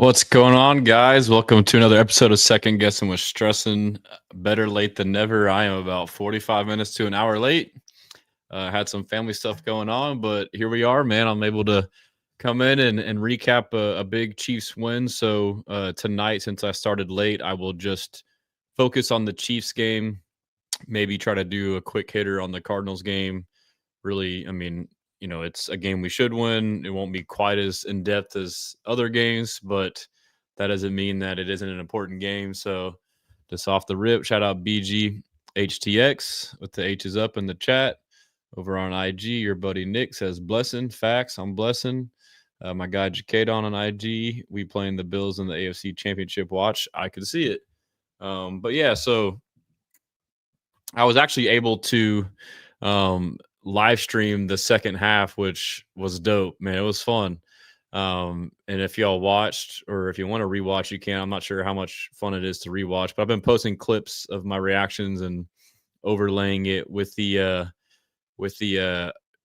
What's going on, guys? Welcome to another episode of Second Guessing with Stressin. Better late than never. I am about 45 minutes to an hour late. Had some family stuff going on, but here we are, man. I'm able to come in and recap a big Chiefs win. So tonight, since I started late, I will just focus on the Chiefs game, maybe try to do a quick hitter on the Cardinals game. Really, I mean, it's a game we should win. It won't be quite as in depth as other games, but that doesn't mean that it isn't an important game. So, just off the rip, shout out BGHTX with the H's up in the chat over on IG. Your buddy Nick says blessing. Facts. I'm blessing. My guy Jacadon on IG. We playing the Bills in the AFC Championship watch. I could see it. But yeah, so I was actually able to live stream the second half, which was dope, man. It was fun. And if y'all watched, or if you want to rewatch, you can. I'm not sure how much fun it is to rewatch, but I've been posting clips of my reactions and overlaying it with the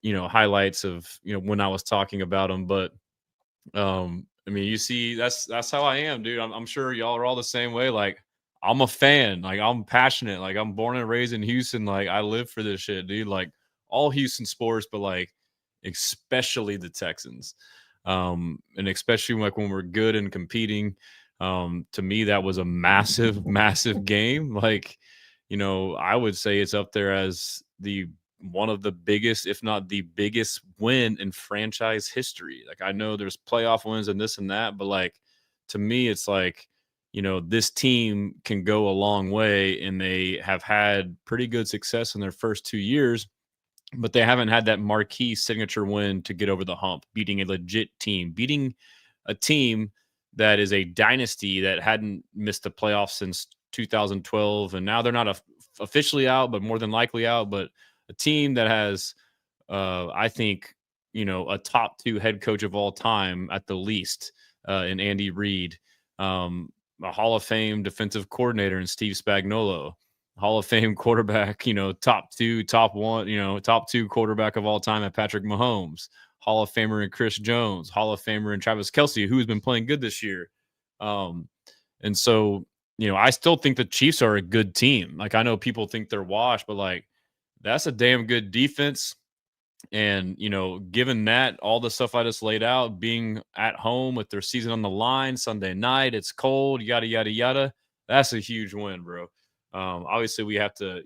highlights of when I was talking about them. But I mean, you see, that's how I am, dude. I'm sure y'all are all the same way. Like, I'm a fan. Like, I'm passionate. Like, I'm born and raised in Houston. Like, I live for this shit, dude. Like, all Houston sports, but like especially the Texans. And especially like when we're good and competing. To me, that was a massive, massive game. Like, I would say it's up there as the one of the biggest, if not the biggest win in franchise history. Like, I know there's playoff wins and this and that, but like, to me, it's like, this team can go a long way, and they have had pretty good success in their first 2 years, but they haven't had that marquee signature win to get over the hump, beating a legit team, beating a team that is a dynasty that hadn't missed the playoffs since 2012. And now they're not officially out, but more than likely out. But a team that has, I think, a top 2 head coach of all time at the least, in Andy Reid, a Hall of Fame defensive coordinator in Steve Spagnuolo, Hall of Fame quarterback, top 2, top 1, top 2 quarterback of all time at Patrick Mahomes, Hall of Famer in Chris Jones, Hall of Famer in Travis Kelce, who's been playing good this year. And so, I still think the Chiefs are a good team. Like, I know people think they're washed, but like, that's a damn good defense. And, given that, all the stuff I just laid out, being at home with their season on the line Sunday night, it's cold, yada, yada, yada. That's a huge win, bro. Obviously, we have to,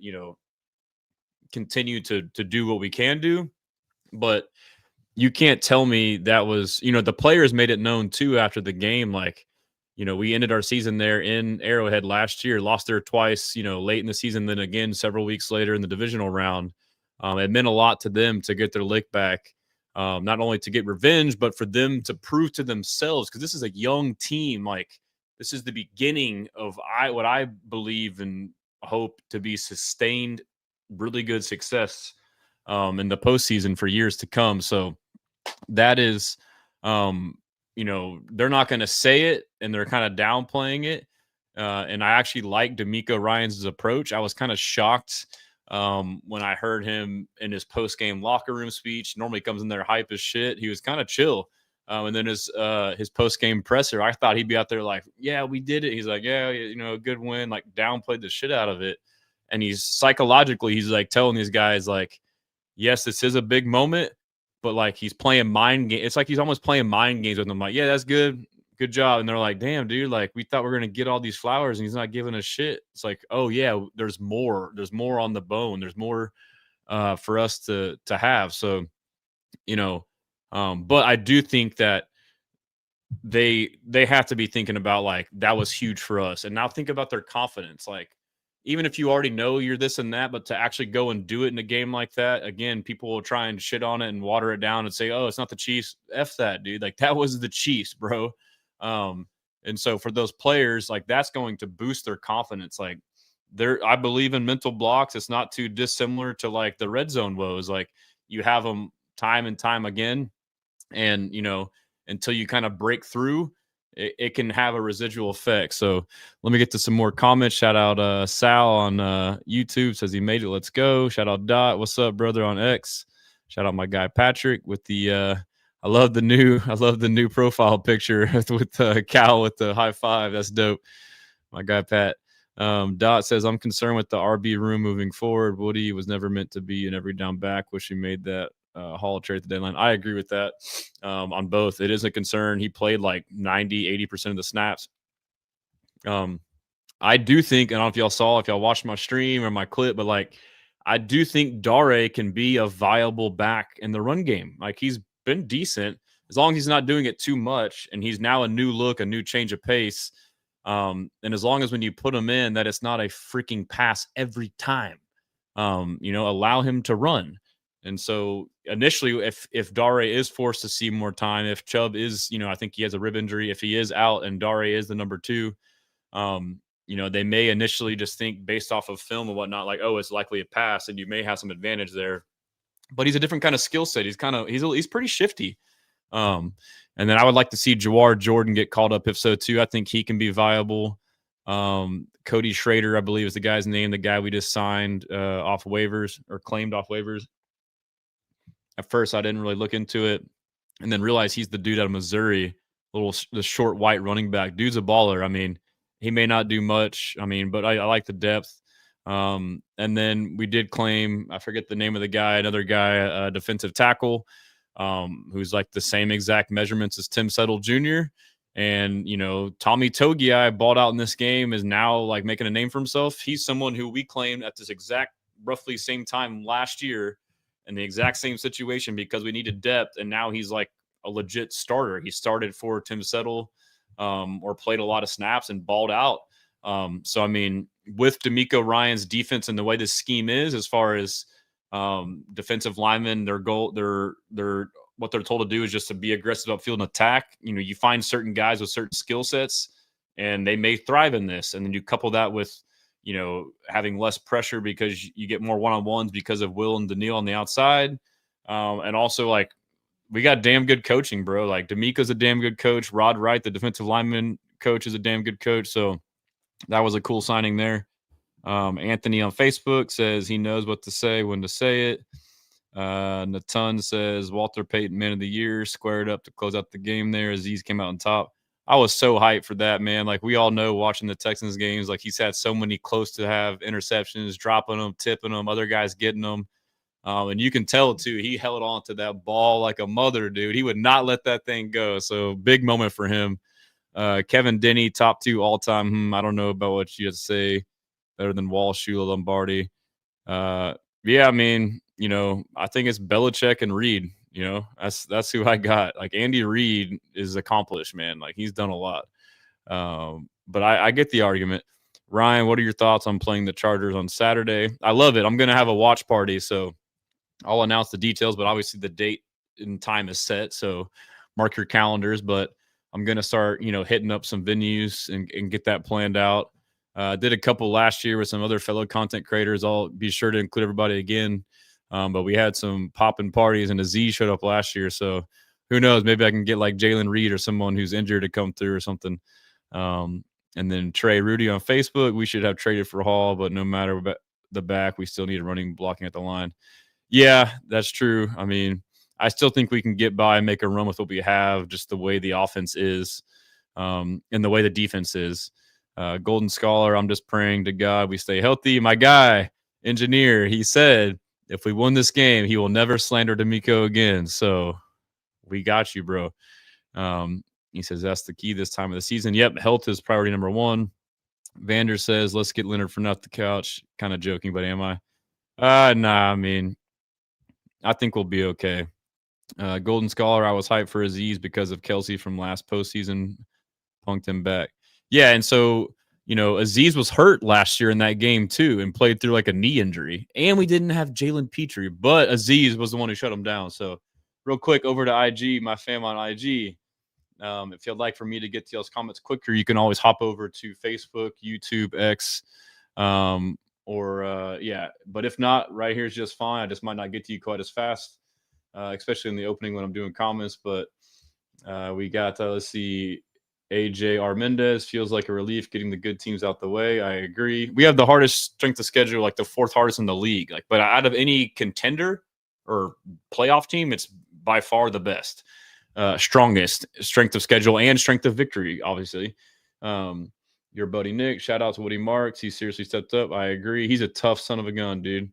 continue to do what we can do, but you can't tell me that was, the players made it known too after the game. Like, we ended our season there in Arrowhead last year, lost there twice, late in the season, then again several weeks later in the divisional round. It meant a lot to them to get their lick back, not only to get revenge, but for them to prove to themselves, because this is a young team. Like, this is the beginning of what I believe and hope to be sustained, really good success in the postseason for years to come. So that is, they're not going to say it, and they're kind of downplaying it. And I actually like D'Amico Ryans' approach. I was kind of shocked when I heard him in his post-game locker room speech. Normally comes in there hype as shit. He was kind of chill. And then his post-game presser, I thought he'd be out there like, yeah, we did it. He's like, yeah, good win, like downplayed the shit out of it. And he's psychologically, he's like telling these guys like, yes, this is a big moment, but like he's playing mind games. It's like he's almost playing mind games with them. Like, yeah, that's good. Good job. And they're like, damn, dude, like we thought we were going to get all these flowers and he's not giving a shit. It's like, oh yeah, there's more. There's more on the bone. There's more for us to have. So, but I do think that they have to be thinking about like, that was huge for us. And now think about their confidence. Like, even if you already know you're this and that, but to actually go and do it in a game like that, again, people will try and shit on it and water it down and say, oh, it's not the Chiefs. F that, dude. Like, that was the Chiefs, bro. And so for those players, like, that's going to boost their confidence. Like, I believe in mental blocks. It's not too dissimilar to like the red zone woes. Like, you have them time and time again. And, until you kind of break through, it can have a residual effect. So let me get to some more comments. Shout out Sal on YouTube, says he made it. Let's go. Shout out Dot. What's up, brother, on X. Shout out my guy Patrick with the I love the new profile picture with Cal with the high five. That's dope. My guy Pat. Dot says, I'm concerned with the RB room moving forward. Woody was never meant to be an every down back. Wish he made that Hall trade at the deadline. I agree with that on both. It is a concern. He played like 90, 80% of the snaps. I do think, I don't know if y'all saw, if y'all watched my stream or my clip, but like, I do think Dare can be a viable back in the run game. Like, he's been decent as long as he's not doing it too much. And he's now a new look, a new change of pace. And as long as when you put him in, that it's not a freaking pass every time, allow him to run. And so initially, if Dare is forced to see more time, if Chubb is, I think he has a rib injury, if he is out and Dare is the number two, they may initially just think based off of film and whatnot, like, oh, it's likely a pass, and you may have some advantage there. But he's a different kind of skill set. He's pretty shifty. And then I would like to see Jawar Jordan get called up if so too. I think he can be viable. Cody Schrader, I believe, is the guy's name. The guy we just signed off waivers or claimed off waivers. At first, I didn't really look into it, and then realized he's the dude out of Missouri, the short white running back. Dude's a baller. I mean, he may not do much. I mean, but I like the depth. And then we did claim, I forget the name of the guy, another guy, defensive tackle, who's like the same exact measurements as Tim Settle Jr. And, Tommy Togiai balled out in this game, is now like making a name for himself. He's someone who we claimed at this exact roughly same time last year in the exact same situation because we needed depth. And now he's like a legit starter. He started for Tim Settle or played a lot of snaps and balled out. So, I mean, with D'Amico Ryan's defense and the way this scheme is, as far as defensive linemen, their goal, what they're told to do is just to be aggressive upfield and attack. You find certain guys with certain skill sets and they may thrive in this. And then you couple that with, having less pressure because you get more one-on-ones because of Will and Daniil on the outside. And also, like, we got damn good coaching, bro. Like, D'Amico's a damn good coach. Rod Wright, the defensive lineman coach, is a damn good coach. So that was a cool signing there. Anthony on Facebook says he knows what to say, when to say it. Nathan says Walter Payton, man of the year, squared up to close out the game there. Aziz came out on top. I was so hyped for that, man. Like, we all know watching the Texans games, like, he's had so many close to have interceptions, dropping them, tipping them, other guys getting them. And you can tell, too, he held on to that ball like a mother, dude. He would not let that thing go. So big moment for him. Kevin Denny, top 2 all-time. I don't know about what you have to say. Better than Walsh, Shula, Lombardi. Yeah, I mean, I think it's Belichick and Reed. That's who I got. Like, Andy Reid is accomplished, man. Like, he's done a lot. But I get the argument. Ryan, what are your thoughts on playing the Chargers on Saturday? I love it. I'm going to have a watch party, so I'll announce the details, but obviously the date and time is set, so mark your calendars. But I'm going to start, hitting up some venues and get that planned out. Did a couple last year with some other fellow content creators. I'll be sure to include everybody again. But we had some popping parties, and Aziz showed up last year. So who knows? Maybe I can get like Jalen Reed or someone who's injured to come through or something. And then Trey Rudy on Facebook, we should have traded for Hall, but no matter the back, we still need running blocking at the line. Yeah, that's true. I mean, I still think we can get by and make a run with what we have, just the way the offense is and the way the defense is. Golden Scholar, I'm just praying to God we stay healthy. My guy, engineer, he said, if we win this game, he will never slander D'Amico again. So we got you, bro. He says that's the key this time of the season. Yep, health is priority number 1. Vander says, let's get Leonard Fournette off the couch. Kind of joking, but am I? Nah, I mean, I think we'll be okay. Golden Scholar, I was hyped for Aziz because of Kelsey from last postseason. Punked him back. Yeah, and so, Aziz was hurt last year in that game too and played through like a knee injury. And we didn't have Jalen Petrie, but Aziz was the one who shut him down. So real quick, over to IG, my fam on IG. If you'd like for me to get to y'all's comments quicker, you can always hop over to Facebook, YouTube, X, but if not, right here is just fine. I just might not get to you quite as fast, especially in the opening when I'm doing comments. But we got, let's see, AJ Armendez, feels like a relief getting the good teams out the way. I agree. We have the hardest strength of schedule, like the 4th hardest in the league. But out of any contender or playoff team, it's by far the best. strongest strength of schedule and strength of victory, obviously. Your buddy Nick, shout out to Woody Marks. He seriously stepped up. I agree. He's a tough son of a gun, dude.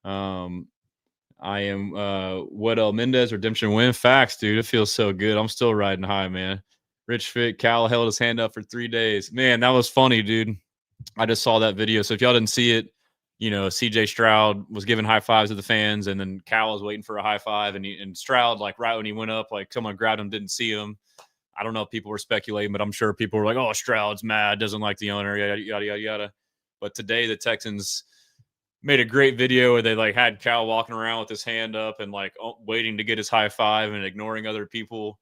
I am Weddell Mendez, redemption win. Facts, dude. It feels so good. I'm still riding high, man. Rich Fit, Cal held his hand up for 3 days. Man, that was funny, dude. I just saw that video. So if y'all didn't see it, CJ Stroud was giving high fives to the fans, and then Cal was waiting for a high five, and Stroud, like right when he went up, like someone grabbed him, didn't see him. I don't know if people were speculating, but I'm sure people were like, "Oh, Stroud's mad, doesn't like the owner, yada yada yada yada." But today the Texans made a great video where they like had Cal walking around with his hand up and like waiting to get his high five and ignoring other people.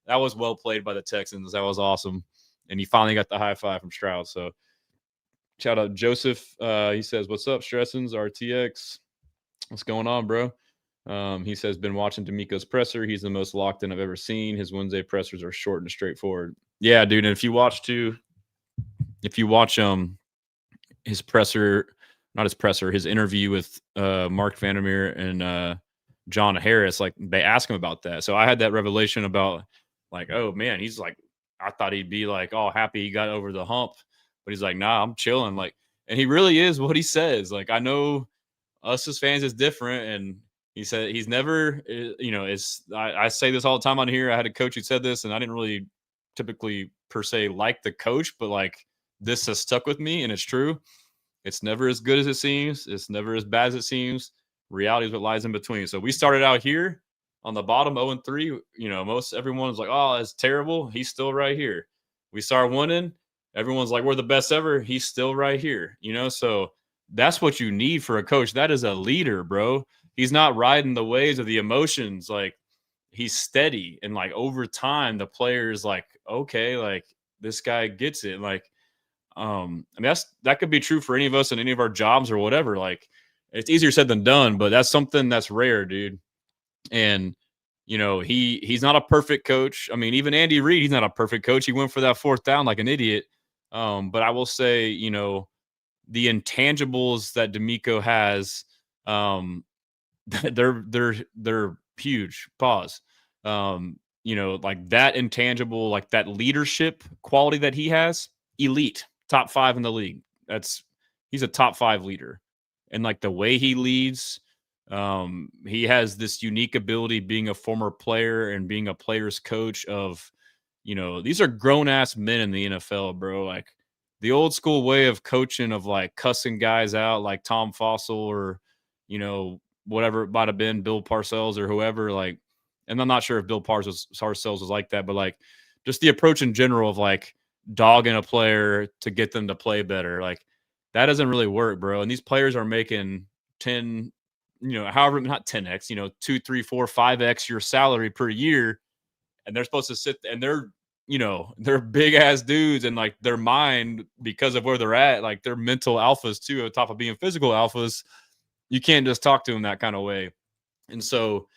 That was well played by the Texans. That was awesome, and he finally got the high five from Stroud. So shout out Joseph. He says, "What's up, Stressins RTX? What's going on, bro?" He says, "Been watching D'Amico's presser. He's the most locked in I've ever seen. His Wednesday pressers are short and straightforward." Yeah, dude. And if you watch his presser, not his presser, his interview with Mark Vandermeer and John Harris, like they ask him about that. So I had that revelation about like, oh man, he's like, I thought he'd be like all happy he got over the hump, but he's like, nah, I'm chilling. Like, and he really is what he says. Like, I know us as fans is different, and he said he's never, I say this all the time on here. I had a coach who said this, and I didn't really typically per se like the coach, but like this has stuck with me, and it's true. It's never as good as it seems. It's never as bad as it seems. Reality is what lies in between. So we started out here on the bottom 0-3. Most everyone's like, oh, it's terrible. He's still right here. We start winning. Everyone's like, we're the best ever. He's still right here. So that's what you need for a coach. That is a leader, bro. He's not riding the waves of the emotions. Like, he's steady. And like over time, the player is like, okay, like this guy gets it. Like, I mean, that could be true for any of us in any of our jobs or whatever. Like, it's easier said than done, but that's something that's rare, dude. And he's not a perfect coach. I mean, even Andy Reid, he's not a perfect coach. He went for that 4th down like an idiot. But I will say, the intangibles that D'Amico has, they're huge. Pause. Like that intangible, like that leadership quality that he has, elite, top 5 in the league. He's a top 5 leader. And like the way he leads, he has this unique ability being a former player and being a player's coach of, these are grown ass men in the NFL, bro. Like the old school way of coaching of like cussing guys out like Tom Fossil or, whatever it might have been, Bill Parcells or whoever. Like, and I'm not sure if Bill Parcells was like that, but like just the approach in general of like dogging a player to get them to play better. Like that doesn't really work, bro. And these players are making 10, however, not 10x, 2, 3, 4, 5x your salary per year. And they're supposed to sit and they're big ass dudes, and like their mind, because of where they're at, like they're mental alphas too, on top of being physical alphas. You can't just talk to them that kind of way. And so,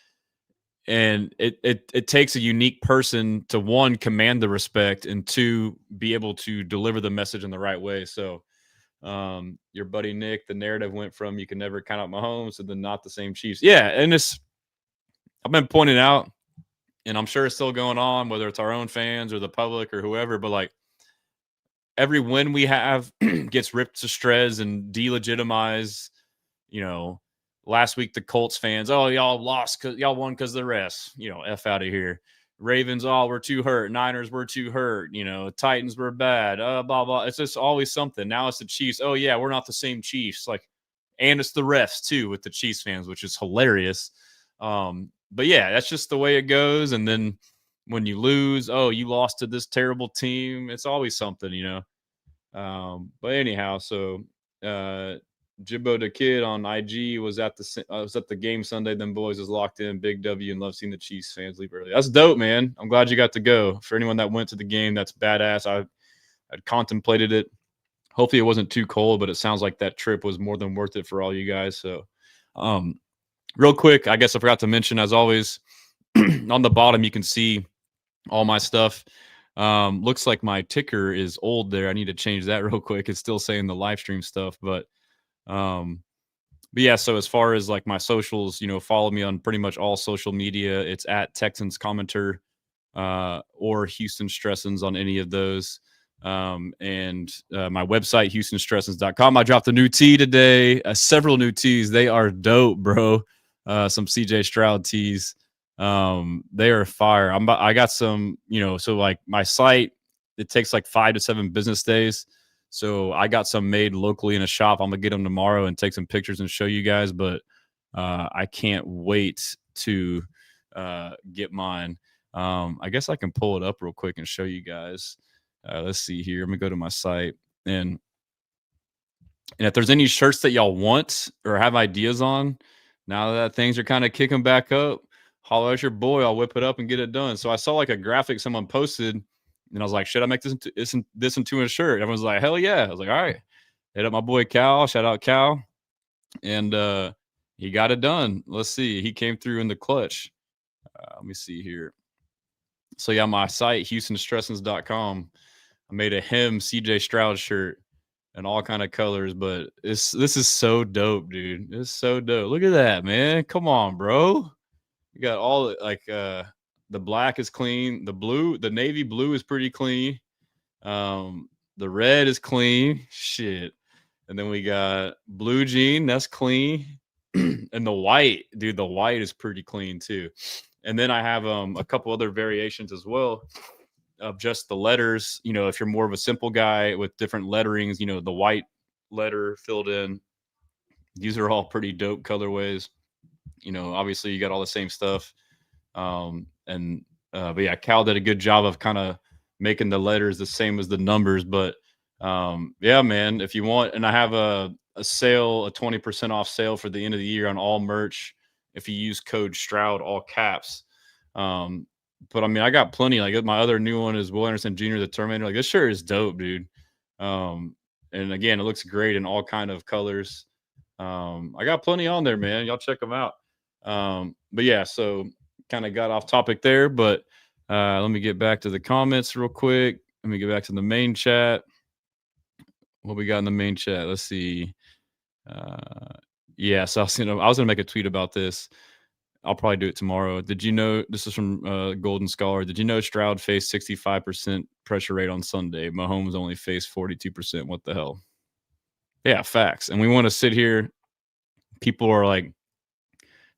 and it takes a unique person to, one, command the respect, and 2, be able to deliver the message in the right way. So your buddy Nick, the narrative went from you can never count out Mahomes to the not the same Chiefs. Yeah, and I've been pointing out, and I'm sure it's still going on, whether it's our own fans or the public or whoever, but like every win we have gets ripped to shreds and delegitimized. Last week the Colts fans, oh, y'all lost because y'all won because the refs. F out of here. Ravens, oh, we're too hurt. Niners, we're too hurt. Titans were bad. Blah blah. It's just always something. Now it's the Chiefs. Oh yeah, we're not the same Chiefs. Like, and it's the refs too with the Chiefs fans, which is hilarious. But yeah, that's just the way it goes. And then when you lose, oh, you lost to this terrible team. It's always something, But anyhow, so Jibbo the Kid on IG was at the game Sunday. Them boys is locked in. Big W, and love seeing the Chiefs fans leave early. That's dope, man. I'm glad you got to go. For anyone that went to the game, that's badass. I'd contemplated it. Hopefully it wasn't too cold, but it sounds like that trip was more than worth it for all you guys. So, real quick, I guess I forgot to mention, as always, on the bottom you can see all my stuff. Looks like my ticker is old there. I need to change that real quick. It's still saying the live stream stuff, but yeah, so as far as like my socials, follow me on pretty much all social media. It's at Texans Commenter. or Houston Stressons on any of those. And my website, HoustonStressons.com. I dropped a new tee today, several new tees. They are dope, bro. Some CJ Stroud tees. They are fire. I got some, so like my site, it takes like 5 to 7 business days. So I got some made locally in a shop. I'm gonna get them tomorrow and take some pictures and show you guys. But I can't wait to get mine. I guess I can pull it up real quick and show you guys. Let's see here. I'm gonna go to my site, and if there's any shirts that y'all want or have ideas on, now that things are kind of kicking back up, holler at your boy. I'll whip it up and get it done. So I saw like a graphic someone posted, and I was like, should I make this into a shirt? Everyone's like, hell yeah. I was like, all right. Hit up my boy Cal. Shout out Cal. And he got it done. Let's see. He came through in the clutch. Let me see here. So yeah, my site, HoustonStressons.com. I made a him CJ Stroud shirt in all kind of colors, but this is so dope, dude. It's so dope. Look at that, man. Come on, bro. You got all like the black is clean, the navy blue is pretty clean. The red is clean. Shit. And then we got blue jean, that's clean. And the white, dude, the white is pretty clean too. And then I have a couple other variations as well of just the letters. If you're more of a simple guy with different letterings, the white letter filled in. These are all pretty dope colorways. Obviously you got all the same stuff. But yeah, Cal did a good job of kind of making the letters the same as the numbers. But yeah, man, if you want, and I have a sale, a 20% off sale for the end of the year on all merch if you use code Stroud, all caps. But I mean, I got plenty. Like my other new one is Will Anderson Jr., the Terminator. Like this shirt is dope, dude. And again, it looks great in all kind of colors. I got plenty on there, man. Y'all check them out. But yeah, so kind of got off topic there, but let me get back to the comments real quick. Let me get back to the main chat. What we got in the main chat? Let's see. Yeah, so I was gonna make a tweet about this. I'll probably do it tomorrow. Did you know, this is from Golden Scholar, did you know Stroud faced 65% pressure rate on Sunday? Mahomes only faced 42%. What the hell? Yeah, facts. And we want to sit here. People are like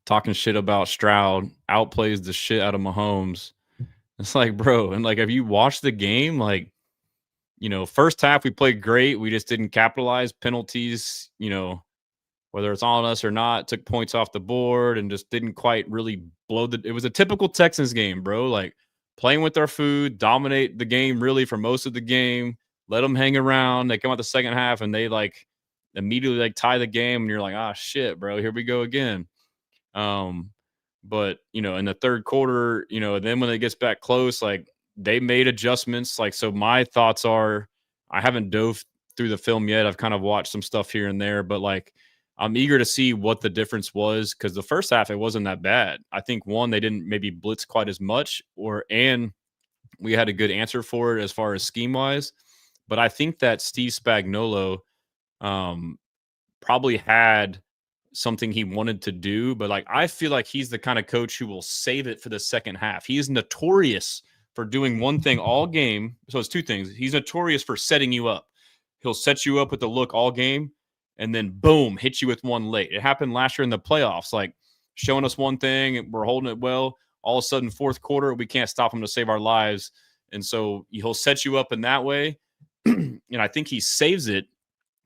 talking shit about Stroud, outplays the shit out of Mahomes. It's like, bro, and like, have you watched the game? Like, first half we played great. We just didn't capitalize. Penalties, whether it's on us or not, took points off the board and just didn't quite really it was a typical Texans game, bro. Like playing with our food, dominate the game really for most of the game, let them hang around. They come out the second half and they like immediately like tie the game, and you're like, ah, shit, bro, here we go again. But in the third quarter, then when it gets back close, like they made adjustments. Like, so my thoughts are, I haven't dove through the film yet. I've kind of watched some stuff here and there, but like, I'm eager to see what the difference was, because the first half, it wasn't that bad. I think they didn't maybe blitz quite as much, and we had a good answer for it as far as scheme wise. But I think that Steve Spagnuolo probably had something he wanted to do, but like I feel like he's the kind of coach who will save it for the second half. He is notorious for doing one thing all game. So it's two things. He's notorious for setting you up. He'll set you up with the look all game, and then boom, hit you with one late. It happened last year in the playoffs, like showing us one thing and we're holding it well. All of a sudden, fourth quarter, we can't stop him to save our lives. And so he'll set you up in that way. And I think he saves it.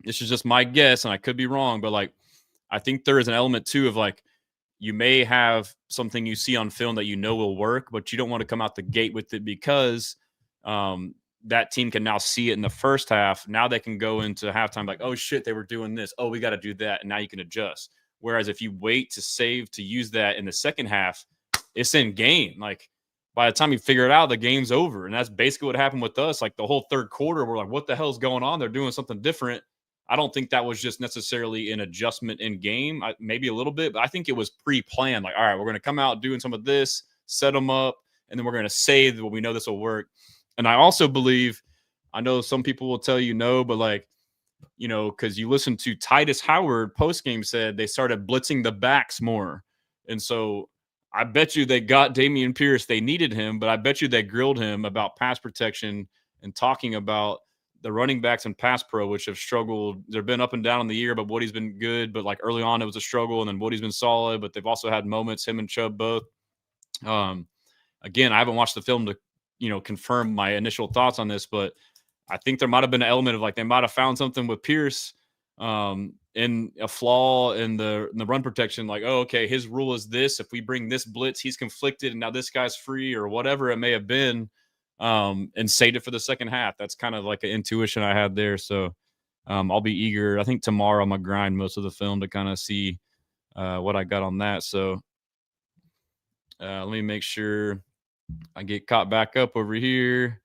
This is just my guess, and I could be wrong, but like, I think there is an element too of like, you may have something you see on film that will work, but you don't want to come out the gate with it, because that team can now see it in the first half. Now they can go into halftime like, oh shit, they were doing this. Oh, we got to do that. And now you can adjust. Whereas if you wait to use that in the second half, it's in game. Like by the time you figure it out, the game's over. And that's basically what happened with us. Like the whole third quarter, we're like, what the hell's going on? They're doing something different. I don't think that was just necessarily an adjustment in game. Maybe a little bit, but I think it was pre-planned. Like, all right, we're going to come out doing some of this, set them up, and then we're going to say that we know this will work. And I also believe, I know some people will tell you no, but like, because you listen to Titus Howard postgame said they started blitzing the backs more. And so I bet you they got Dameon Pierce. They needed him, but I bet you they grilled him about pass protection and talking about the running backs and pass pro, which have struggled. They've been up and down in the year, but Woody's been good. But like early on, it was a struggle, and then Woody's been solid. But they've also had moments, him and Chubb both. Again, I haven't watched the film to, confirm my initial thoughts on this, but I think there might have been an element of like they might have found something with Pierce in a flaw in the run protection. Like, oh, okay, his rule is this. If we bring this blitz, he's conflicted, and now this guy's free or whatever it may have been, and saved it for the second half. That's kind of like an intuition I had there. So I'll be eager. I think tomorrow I'm going to grind most of the film to kind of see what I got on that. So let me make sure I get caught back up over here.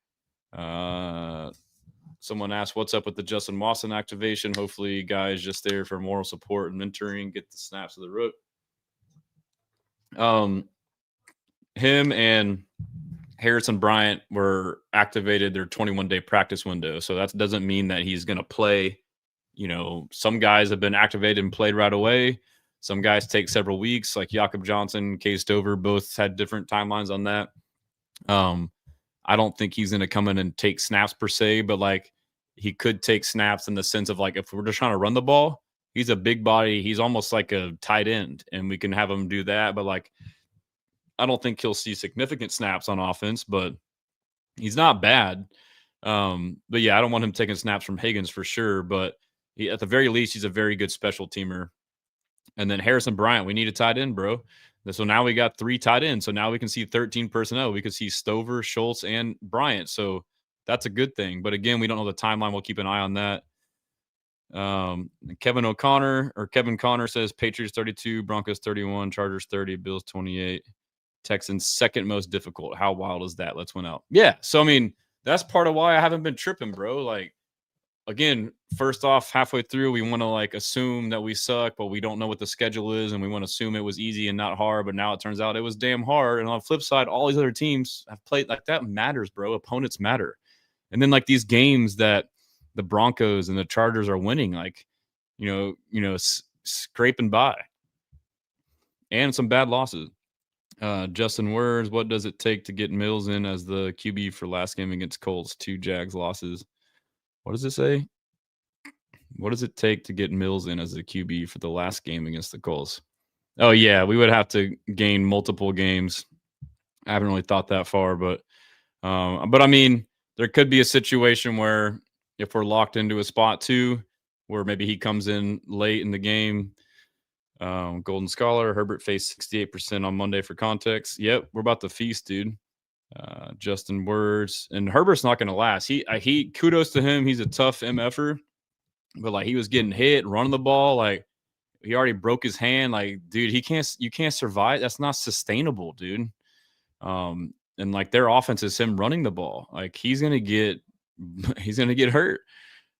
Someone asked, what's up with the Justin Watson activation? Hopefully, guys just there for moral support and mentoring, get the snaps of the rook. Him and Harrison Bryant were activated their 21-day practice window. So that doesn't mean that he's going to play. Some guys have been activated and played right away. Some guys take several weeks, like Jakob Johnson, Case Stover, both had different timelines on that. I don't think he's going to come in and take snaps per se, but like he could take snaps in the sense of like if we're just trying to run the ball, he's a big body. He's almost like a tight end, and we can have him do that. But like I don't think he'll see significant snaps on offense, but he's not bad. But yeah, I don't want him taking snaps from Higgins for sure. But at the very least, he's a very good special teamer. And then Harrison Bryant, we need a tight end, bro. So now we got 3 tight ends. So now we can see 13 personnel. We could see Stover, Schultz, and Bryant. So that's a good thing. But again, we don't know the timeline. We'll keep an eye on that. Kevin Connor says Patriots 32, Broncos 31, Chargers 30, Bills 28, Texans second most difficult. How wild is that? Let's win out. Yeah. So, I mean, that's part of why I haven't been tripping, bro. Like, again, first off, halfway through, we want to like assume that we suck, but we don't know what the schedule is, and we want to assume it was easy and not hard. But now it turns out it was damn hard. And on the flip side, all these other teams have played like that matters, bro. Opponents matter. And then like these games that the Broncos and the Chargers are winning, like, scraping by, and some bad losses. Justin Words, what does it take to get Mills in as the QB for last game against Colts? 2 Jags losses. What does it say? What does it take to get Mills in as a QB for the last game against the Colts? Oh, yeah, we would have to gain multiple games. I haven't really thought that far, but I mean, there could be a situation where if we're locked into a spot 2, where maybe he comes in late in the game. Golden Scholar, Herbert faced 68% on Monday for context. Yep, we're about to feast, dude. Justin Words, and Herbert's not going to last. He kudos to him. He's a tough MFer, but like he was getting hit, running the ball. Like he already broke his hand. Like, dude, you can't survive. That's not sustainable, dude. And like their offense is him running the ball. Like he's going to get hurt.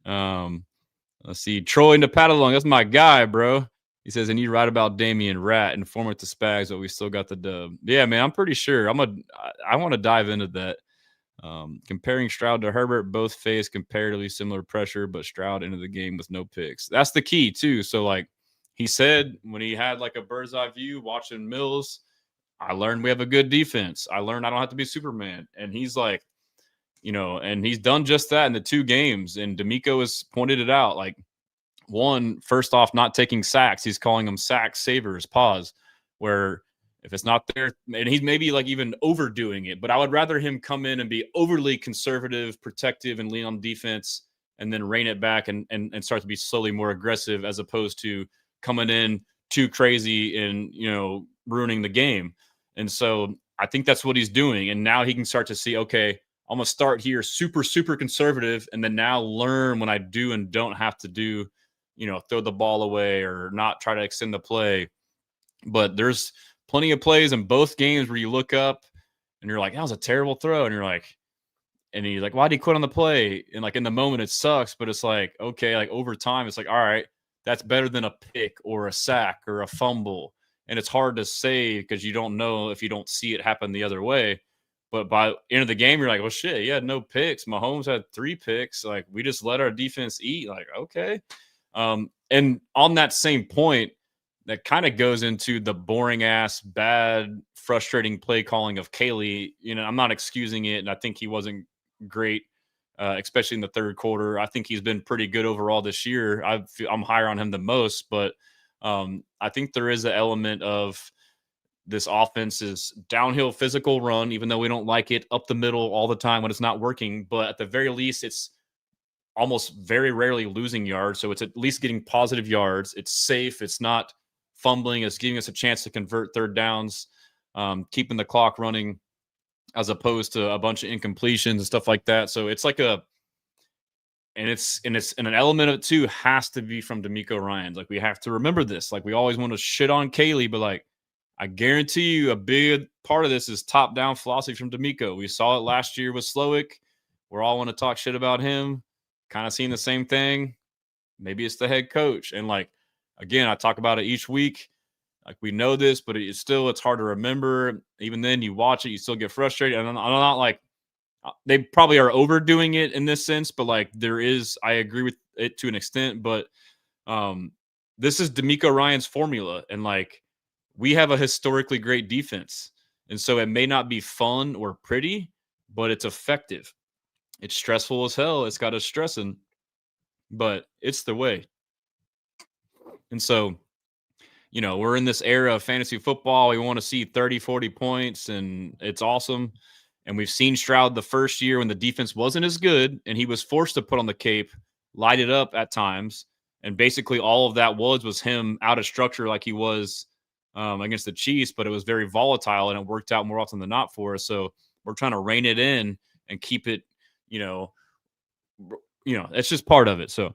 Let's see. Troy into Paddalong. That's my guy, bro. He says, and you write about Damian Rat, inform it to Spags, but we still got the dub. Yeah, man, I'm pretty sure. I want to dive into that. Comparing Stroud to Herbert, both face comparatively similar pressure, but Stroud into the game with no picks. That's the key, too. So, like he said, when he had like a bird's eye view watching Mills, I learned we have a good defense. I learned I don't have to be Superman. And he's like, and he's done just that in the 2 games. And D'Amico has pointed it out. Like, one, first off, not taking sacks. He's calling them sack savers, pause, where if it's not there, and he's maybe like even overdoing it, but I would rather him come in and be overly conservative, protective, and lean on defense, and then rein it back and start to be slowly more aggressive, as opposed to coming in too crazy and, ruining the game. And so I think that's what he's doing. And now he can start to see, okay, I'm going to start here super, super conservative, and then now learn when I do and don't have to do, throw the ball away or not try to extend the play. But there's plenty of plays in both games where you look up and you're like, that was a terrible throw. And he's like, why'd he quit on the play? And like in the moment it sucks, but it's like, okay, like over time, it's like, all right, that's better than a pick or a sack or a fumble. And it's hard to say because you don't know if you don't see it happen the other way. But by the end of the game, you're like, well, shit, he had no picks. Mahomes had 3 picks. Like, we just let our defense eat. Like, okay. And on that same point, that kind of goes into the boring ass, bad, frustrating play calling of Kaylee. I'm not excusing it, and I think he wasn't great, especially in the third quarter. I think he's been pretty good overall this year. I'm higher on him than most, but I think there is an element of this offense is downhill physical run, even though we don't like it, up the middle all the time when it's not working. But at the very least, it's almost very rarely losing yards. So it's at least getting positive yards. It's safe. It's not fumbling. It's giving us a chance to convert third downs, keeping the clock running as opposed to a bunch of incompletions and stuff like that. So it's like and an element of it too has to be from D'Amico Ryans. Like we have to remember this. Like we always want to shit on Kaylee, but like I guarantee you a big part of this is top down philosophy from D'Amico. We saw it last year with Slowick. We're all want to talk shit about him. Kind of seeing the same thing. Maybe it's the head coach. And like, again, I talk about it each week. Like we know this, but it's hard to remember. Even then you watch it, you still get frustrated. And I'm not like, they probably are overdoing it in this sense, but like I agree with it to an extent, but this is D'Amico Ryans' formula. And like, we have a historically great defense. And so it may not be fun or pretty, but it's effective. It's stressful as hell. It's got us stressing, but it's the way. And so, we're in this era of fantasy football. We want to see 30, 40 points, and it's awesome. And we've seen Stroud the first year when the defense wasn't as good, and he was forced to put on the cape, light it up at times. And basically all of that was him out of structure like he was against the Chiefs, but it was very volatile, and it worked out more often than not for us. So we're trying to rein it in and keep it, it's just part of it. So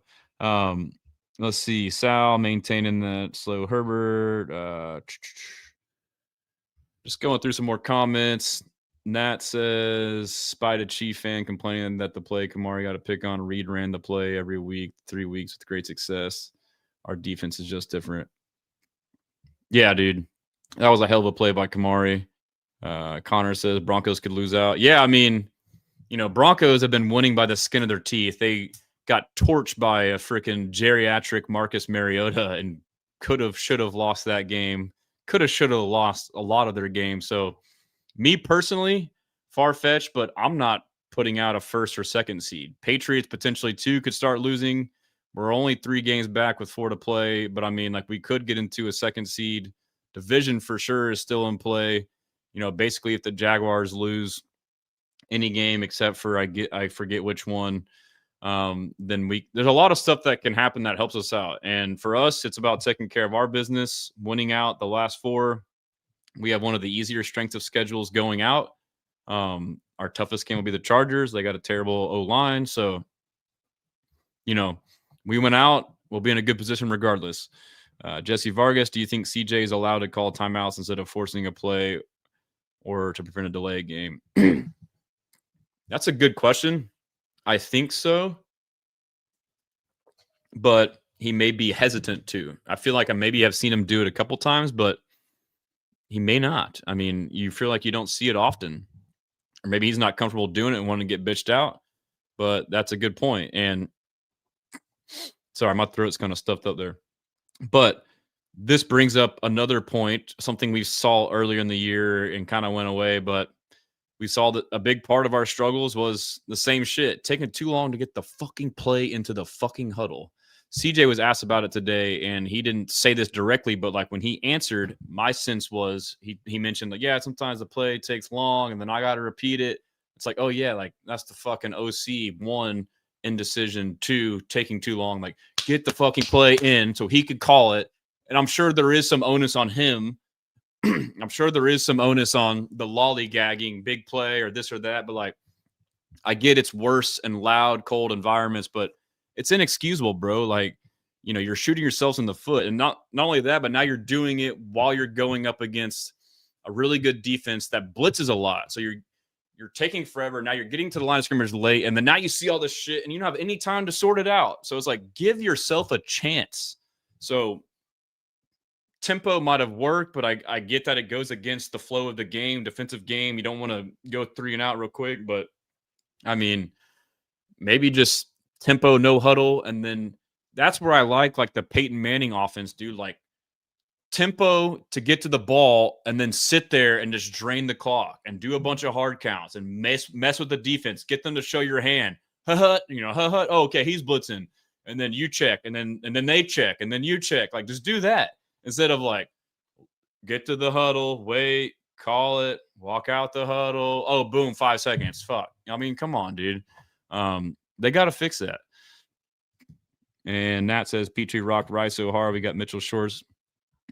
let's see. Sal maintaining that slow Herbert. Just going through some more comments. Nat says, spied a Chief fan complaining that the play Kamari got to pick on. Reed ran the play every week, 3 weeks with great success. Our defense is just different. Yeah, dude. That was a hell of a play by Kamari. Connor says Broncos could lose out. Yeah, I mean, Broncos have been winning by the skin of their teeth. They got torched by a freaking geriatric Marcus Mariota and should have lost that game. Should have lost a lot of their games. So, me personally, far-fetched, but I'm not putting out a first or second seed. Patriots potentially 2 could start losing. We're only 3 games back with 4 to play, but I mean, like we could get into a second seed. Division for sure is still in play. Basically if the Jaguars lose any game except for I forget which one, then there's a lot of stuff that can happen that helps us out. And for us, it's about taking care of our business, winning out the last 4. We have one of the easier strength of schedules going out. Our toughest game will be the Chargers. They got a terrible O-line. So, we went out. We'll be in a good position regardless. Jesse Vargas, do you think CJ is allowed to call timeouts instead of forcing a play or to prevent a delay game? That's a good question. I think so. But he may be hesitant to. I feel like I maybe have seen him do it a couple times, but he may not. I mean, you feel like you don't see it often. Or maybe he's not comfortable doing it and wanting to get bitched out. But that's a good point. And sorry, my throat's kind of stuffed up there. But this brings up another point, something we saw earlier in the year and kind of went away. But we saw that a big part of our struggles was the same shit, taking too long to get the fucking play into the fucking huddle. CJ was asked about it today, and he didn't say this directly, but like when he answered, my sense was he mentioned like, yeah, sometimes the play takes long, and then I got to repeat it. It's like, oh yeah, like that's the fucking OC. 1, indecision. 2, taking too long. Like get the fucking play in so he could call it. And I'm sure there is some onus on him. I'm sure there is some onus on the lollygagging big play or this or that, but like I get it's worse and loud, cold environments, but it's inexcusable, bro. Like, you're shooting yourselves in the foot. And not only that, but now you're doing it while you're going up against a really good defense that blitzes a lot. So you're taking forever. Now you're getting to the line of scrimmage late, and then now you see all this shit and you don't have any time to sort it out. So it's like, give yourself a chance. So tempo might have worked, but I get that it goes against the flow of the game, defensive game. You don't want to go 3 and out real quick, but I mean, maybe just tempo, no huddle. And then that's where I like the Peyton Manning offense, dude. Like tempo to get to the ball and then sit there and just drain the clock and do a bunch of hard counts and mess with the defense. Get them to show your hand. Oh, okay, he's blitzing. And then you check, and then they check, and then you check. Like, just do that instead of like get to the huddle, wait, call it, walk out the huddle. Oh, boom, 5 seconds. Fuck. I mean, come on, dude. They got to fix that. And Nat says Petrie rocked Rice so hard. We got Mitchell Shorts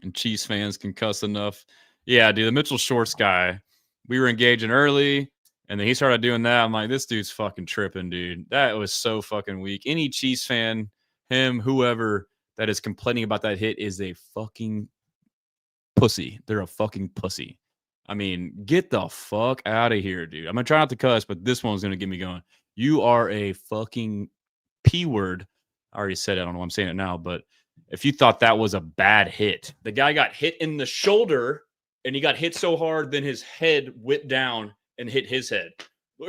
and Chiefs fans can cuss enough. Yeah, dude, the Mitchell Shorts guy, we were engaging early, and then he started doing that. I'm like, this dude's fucking tripping, dude. That was so fucking weak. Any Chiefs fan, him, whoever that is complaining about that hit is a fucking pussy. They're a fucking pussy. I mean, get the fuck out of here, dude. I'm going to try not to cuss, but this one's going to get me going. You are a fucking P word. I already said it. I don't know why I'm saying it now, but if you thought that was a bad hit, the guy got hit in the shoulder and he got hit so hard, then his head whipped down and hit his head.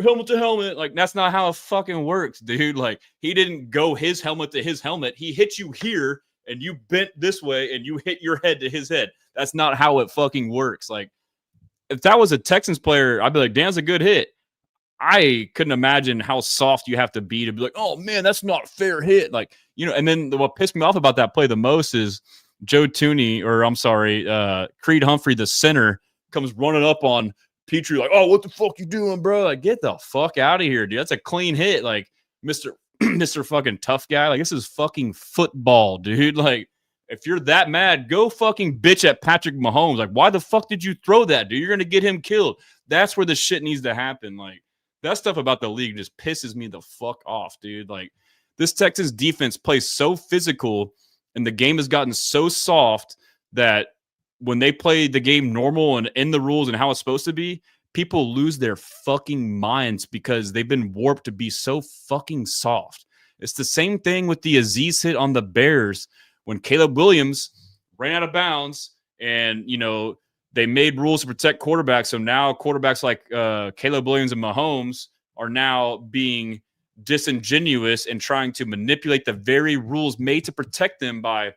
Helmet to helmet. Like, that's not how it fucking works, dude. Like, he didn't go his helmet to his helmet. He hit you here and you bent this way and you hit your head to his head. That's not how it fucking works. Like, if that was a Texans player, I'd be like, damn, a good hit. I couldn't imagine how soft you have to be like, oh, man, that's not a fair hit. Like, you know, and then what pissed me off about that play the most is Joe Tooney, or I'm sorry, Creed Humphrey, the center, comes running up on Petrie like, oh, what the fuck you doing, bro? Like, get the fuck out of here, dude. That's a clean hit. Like, Mr. fucking tough guy. Like, this is fucking football, dude. Like, if you're that mad, go fucking bitch at Patrick Mahomes. Like, why the fuck did you throw that, dude? You're going to get him killed. That's where the shit needs to happen. Like, that stuff about the league just pisses me the fuck off, dude. Like, this Texas defense plays so physical and the game has gotten so soft that when they play the game normal and in the rules and how it's supposed to be, people lose their fucking minds because they've been warped to be so fucking soft. It's the same thing with the Aziz hit on the Bears when Caleb Williams ran out of bounds and, you know, they made rules to protect quarterbacks. So now quarterbacks like Caleb Williams and Mahomes are now being disingenuous and trying to manipulate the very rules made to protect them by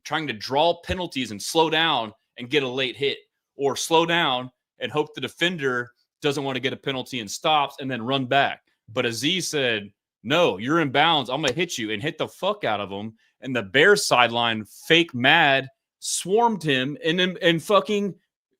trying to draw penalties and slow down and get a late hit, or slow down and hope the defender doesn't want to get a penalty and stops and then run back. But Aziz said, no, you're in bounds. I'm going to hit you, and hit the fuck out of him. And the Bears sideline, fake mad, swarmed him and fucking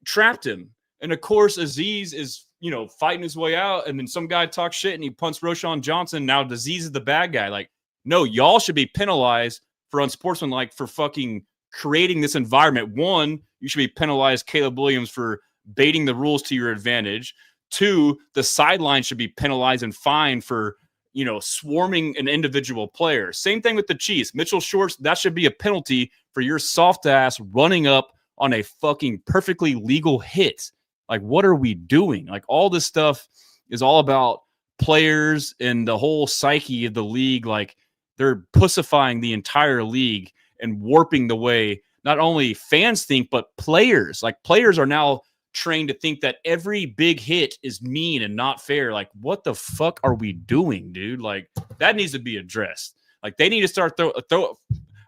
trapped him. And of course, Aziz is, you know, fighting his way out. And then some guy talks shit and he punts Roshan Johnson. Now Aziz is the bad guy. Like, no, y'all should be penalized for unsportsmanlike for fucking creating this environment. One, you should be penalized, Caleb Williams, for baiting the rules to your advantage. Two, the sideline should be penalized and fined for, you know, swarming an individual player. Same thing with the Chiefs. Mitchell Shorts, that should be a penalty for your soft ass running up on a fucking perfectly legal hit. Like, what are we doing? Like, all this stuff is all about players and the whole psyche of the league. Like, they're pussifying the entire league and warping the way not only fans think, but players. Like, players are now trained to think that every big hit is mean and not fair. Like, what the fuck are we doing, dude? Like, that needs to be addressed. Like, they need to start throw.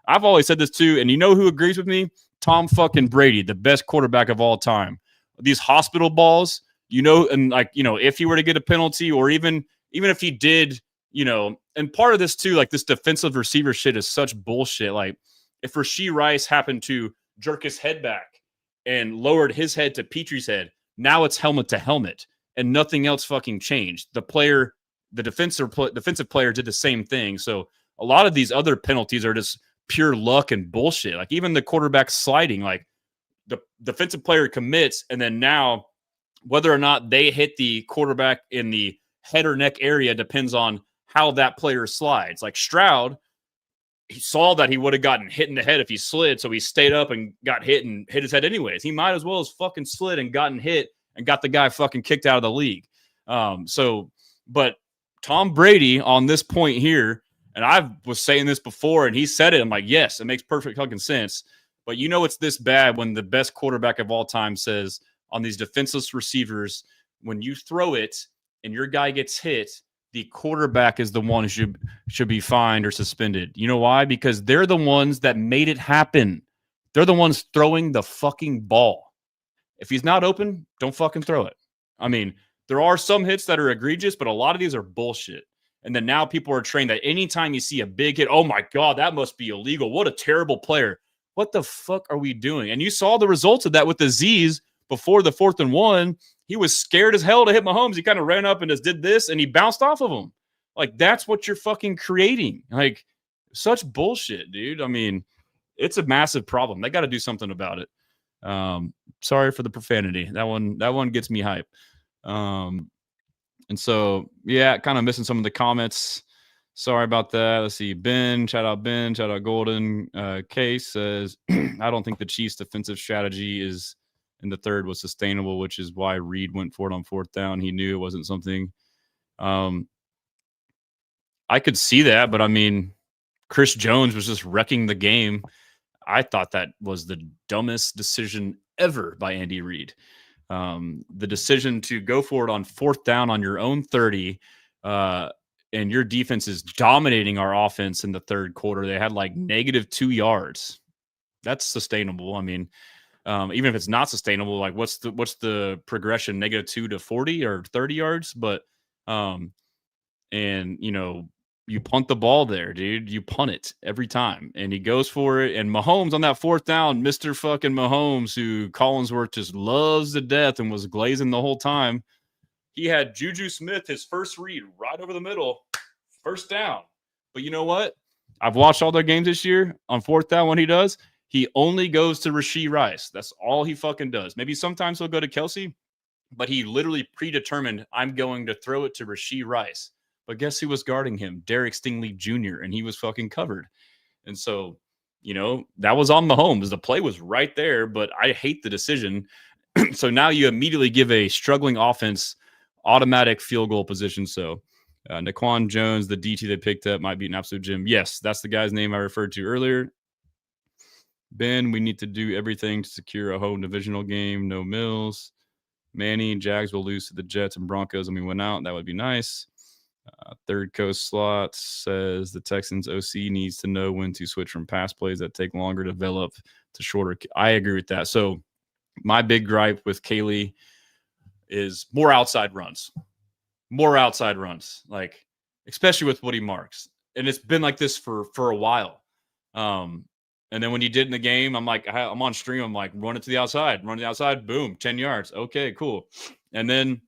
I've always said this too, and you know who agrees with me? Tom fucking Brady, the best quarterback of all time. These hospital balls, you know, and like, you know, if he were to get a penalty, or even if he did, you know, and part of this too, like, this defensive receiver shit is such bullshit. Like, if Rashee Rice happened to jerk his head back and lowered his head to Petrie's head, now it's helmet to helmet and nothing else fucking changed. The defensive player did the same thing. So a lot of these other penalties are just pure luck and bullshit. Like, even the quarterback sliding, like, the defensive player commits, and then now whether or not they hit the quarterback in the head or neck area depends on how that player slides. Like Stroud, he saw that he would have gotten hit in the head if he slid, so he stayed up and got hit and hit his head anyways. He might as well have fucking slid and gotten hit and got the guy fucking kicked out of the league. But Tom Brady on this point here, and I was saying this before, and he said it, I'm like, yes, it makes perfect fucking sense. But you know it's this bad when the best quarterback of all time says on these defenseless receivers, when you throw it and your guy gets hit, the quarterback is the one who should be fined or suspended. You know why? Because they're the ones that made it happen. They're the ones throwing the fucking ball. If he's not open, don't fucking throw it. I mean, there are some hits that are egregious, but a lot of these are bullshit. And then now people are trained that anytime you see a big hit, oh my God, that must be illegal. What a terrible player. What the fuck are we doing? And you saw the results of that with the Z's before the 4th and 1. He was scared as hell to hit Mahomes. He kind of ran up and just did this, and he bounced off of him. Like, that's what you're fucking creating. Like, such bullshit, dude. I mean, it's a massive problem. They got to do something about it. Sorry for the profanity. That one gets me hype. And so, yeah, kind of missing some of the comments. Sorry about that. Let's see. Shout out Golden. Case says, I don't think the Chiefs' defensive strategy is in the third was sustainable, which is why Reed went for it on 4th down. He knew it wasn't something. I could see that, but I mean, Chris Jones was just wrecking the game. I thought that was the dumbest decision ever by Andy Reid. The decision to go for it on 4th down on your own 30, and your defense is dominating our offense in the third quarter. They had like -2 yards. That's sustainable. I mean, even if it's not sustainable, like what's the progression? -2 to 40 or 30 yards. But, and you know, you punt the ball there, dude. You punt it every time. And he goes for it. And Mahomes on that 4th down, Mr. fucking Mahomes, who Collinsworth just loves to death and was glazing the whole time. He had Juju Smith, his first read right over the middle, 1st down. But you know what? I've watched all their games this year. On 4th down, when he does, he only goes to Rashee Rice. That's all he fucking does. Maybe sometimes he'll go to Kelsey, but he literally predetermined, I'm going to throw it to Rashee Rice. But guess who was guarding him? Derek Stingley Jr., and he was fucking covered. And so, you know, that was on Mahomes. The play was right there, but I hate the decision. So now you immediately give a struggling offense automatic field goal position. So Naquan Jones, the DT they picked up, might be an absolute gem. Yes, that's the guy's name I referred to earlier. Ben, we need to do everything to secure a home divisional game. No Mills. Manny, Jags will lose to the Jets and Broncos and we went out. That would be nice. Third Coast Slot says the Texans OC needs to know when to switch from pass plays that take longer to develop to shorter. I agree with that. So my big gripe with Kaylee is more outside runs. Like, especially with what he marks. And it's been like this for a while. And then when he did in the game, I'm like, I'm on stream. I'm like, run it to the outside, boom, 10 yards. Okay, cool. And then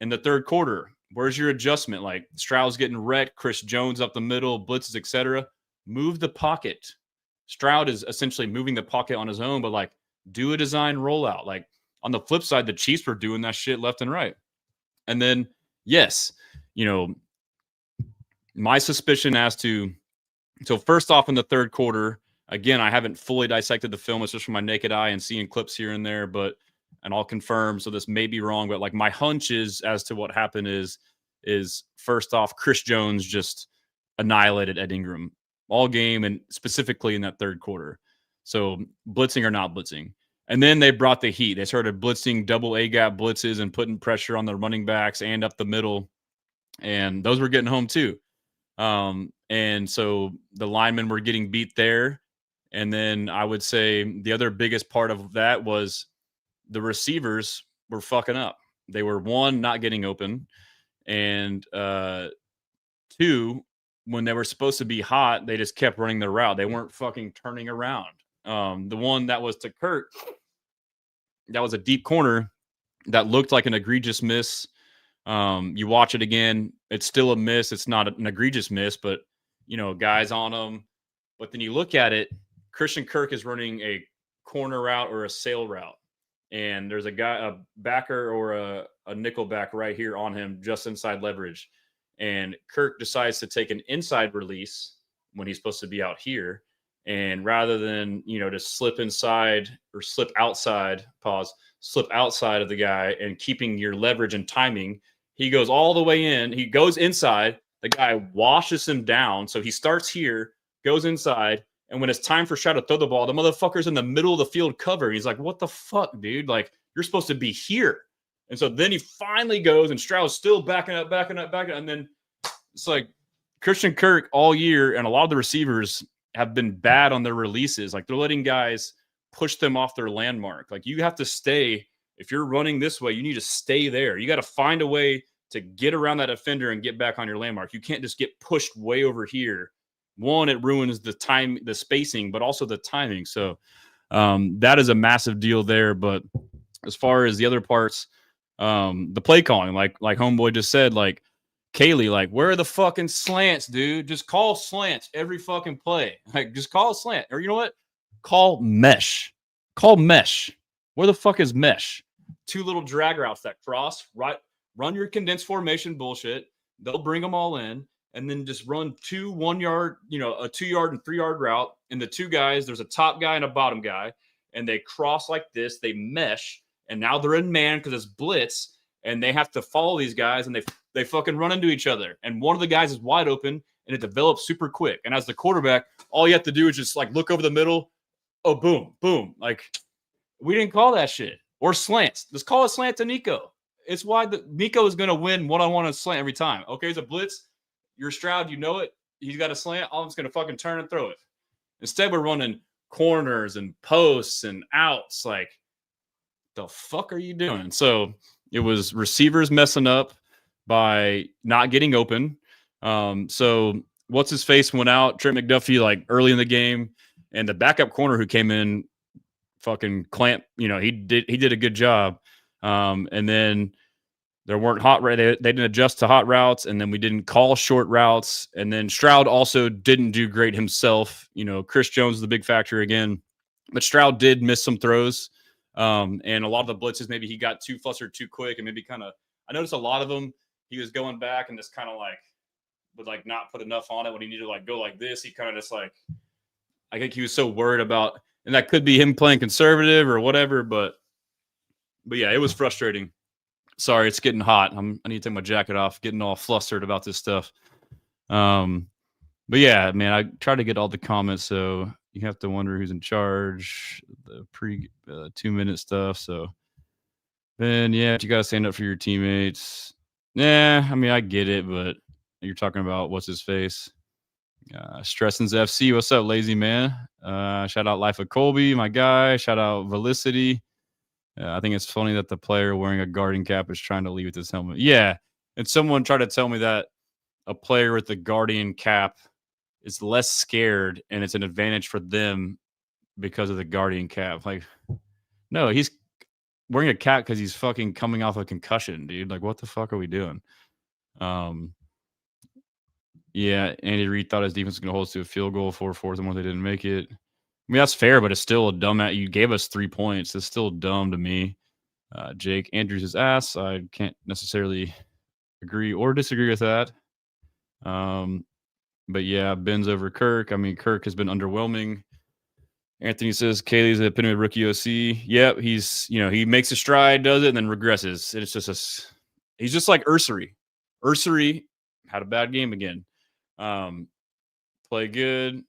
in the third quarter, where's your adjustment? Like, Stroud's getting wrecked, Chris Jones up the middle, blitzes, etc. Move the pocket. Stroud is essentially moving the pocket on his own, but like, do a design rollout. Like, on the flip side, the Chiefs were doing that shit left and right. And then, yes, you know, my suspicion as to, so first off in the third quarter, again, I haven't fully dissected the film. It's just from my naked eye and seeing clips here and there, and I'll confirm, so this may be wrong, but like my hunch is as to what happened is first off, Chris Jones just annihilated Ed Ingram all game and specifically in that third quarter. So blitzing or not blitzing. And then they brought the heat. They started blitzing double A-gap blitzes and putting pressure on the running backs and up the middle. And those were getting home too. And so the linemen were getting beat there. And then I would say the other biggest part of that was the receivers were fucking up. They were, one, not getting open. And two, when they were supposed to be hot, they just kept running their route. They weren't fucking turning around. The one that was to Kirk, that was a deep corner that looked like an egregious miss. You watch it again, it's still a miss. It's not an egregious miss, but, you know, guys on them. But then you look at it, Christian Kirk is running a corner route or a sail route. And there's a guy, a backer or a nickel back right here on him, just inside leverage. And Kirk decides to take an inside release when he's supposed to be out here. And rather than, you know, just slip inside or slip outside of the guy and keeping your leverage and timing, he goes all the way in. He goes inside. The guy washes him down. So he starts here, goes inside. And when it's time for Stroud to throw the ball, the motherfucker's in the middle of the field cover. He's like, what the fuck, dude? Like, you're supposed to be here. And so then he finally goes, and Stroud's still backing up. And then it's like Christian Kirk all year, and a lot of the receivers have been bad on their releases. Like, they're letting guys push them off their landmark. Like, you have to stay. If you're running this way, you need to stay there. You got to find a way to get around that defender and get back on your landmark. You can't just get pushed way over here. One, it ruins the spacing, but also the timing. So that is a massive deal there. But as far as the other parts, the play calling, like homeboy just said, like, Kaylee, like, where are the fucking slants, dude? Just call slants every fucking play. Like, just call a slant. Or you know what? Call mesh. Call mesh. Where the fuck is mesh? 2 little drag routes that cross, right? Run your condensed formation bullshit. They'll bring them all in, and then just run 2 1-yard, a 2-yard and 3-yard route. And the 2 guys, there's a top guy and a bottom guy, and they cross like this. They mesh, and now they're in man because it's blitz, and they have to follow these guys, and they fucking run into each other. And one of the guys is wide open, and it develops super quick. And as the quarterback, all you have to do is just like look over the middle. Oh, boom, boom. Like, we didn't call that shit. Or slants. Let's call a slant to Nico. It's why Nico is going to win one-on-one on slant every time. Okay, it's a blitz. You're Stroud. You know it. He's got a slant. All of them's going to fucking turn and throw it. Instead, we're running corners and posts and outs. Like, the fuck are you doing? So it was receivers messing up by not getting open. So what's his face went out, Trent McDuffie, like early in the game, and the backup corner who came in, fucking Clamp, he did a good job. And then there weren't they didn't adjust to hot routes, and then we didn't call short routes. And then Stroud also didn't do great himself. Chris Jones is the big factor again, but Stroud did miss some throws. And a lot of the blitzes, maybe he got too flustered too quick, and maybe I noticed a lot of them, he was going back and just kind of like would like not put enough on it when he needed to like go like this. He kind of just like, I think he was so worried about, and that could be him playing conservative or whatever, but yeah, it was frustrating. Sorry, it's getting hot. I need to take my jacket off, getting all flustered about this stuff. But yeah, man, I try to get all the comments, so you have to wonder who's in charge, the pre 2-minute stuff. So then, yeah, you got to stand up for your teammates. Yeah, I mean, I get it, but you're talking about what's his face? Stressins FC. What's up, lazy man? Shout out Life of Colby, my guy. Shout out Velicity. I think it's funny that the player wearing a guarding cap is trying to leave with his helmet. Yeah, and someone tried to tell me that a player with the guardian cap is less scared, and it's an advantage for them because of the guardian cap. Like, no, he's wearing a cap because he's fucking coming off a concussion, dude. Like, what the fuck are we doing? Yeah, Andy Reid thought his defense was going to hold us to a field goal, 4-4, and one they didn't make it. I mean, that's fair, but it's still a dumb. You gave us 3 points. It's still dumb to me. Jake Andrews is ass. I can't necessarily agree or disagree with that. But yeah, Ben's over Kirk. I mean, Kirk has been underwhelming. Anthony says Kaylee's the epitome of rookie OC. Yep, he's he makes a stride, does it, and then regresses. It's just he's just like Ursary. Ursary had a bad game again. Play good,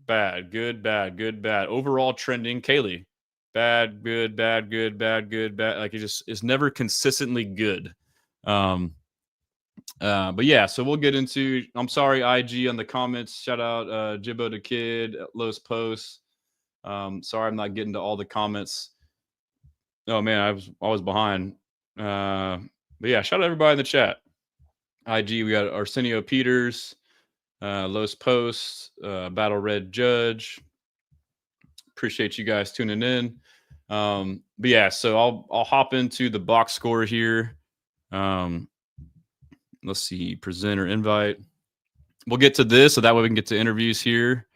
bad, good, bad, good, bad. Overall trending, Kaylee. Bad, good, bad, good, bad, good, bad. Like, it's never consistently good. But yeah, so we'll get into, I'm sorry, IG on the comments. Shout out Jibbo the Kid, Los Posts. Sorry I'm not getting to all the comments. Oh man, I was behind. But yeah, shout out everybody in the chat. IG, we got Arsenio Peters, Los Posts, Battle Red Judge. Appreciate you guys tuning in. But yeah, so I'll hop into the box score here. Let's see, presenter invite. We'll get to this so that way we can get to interviews here.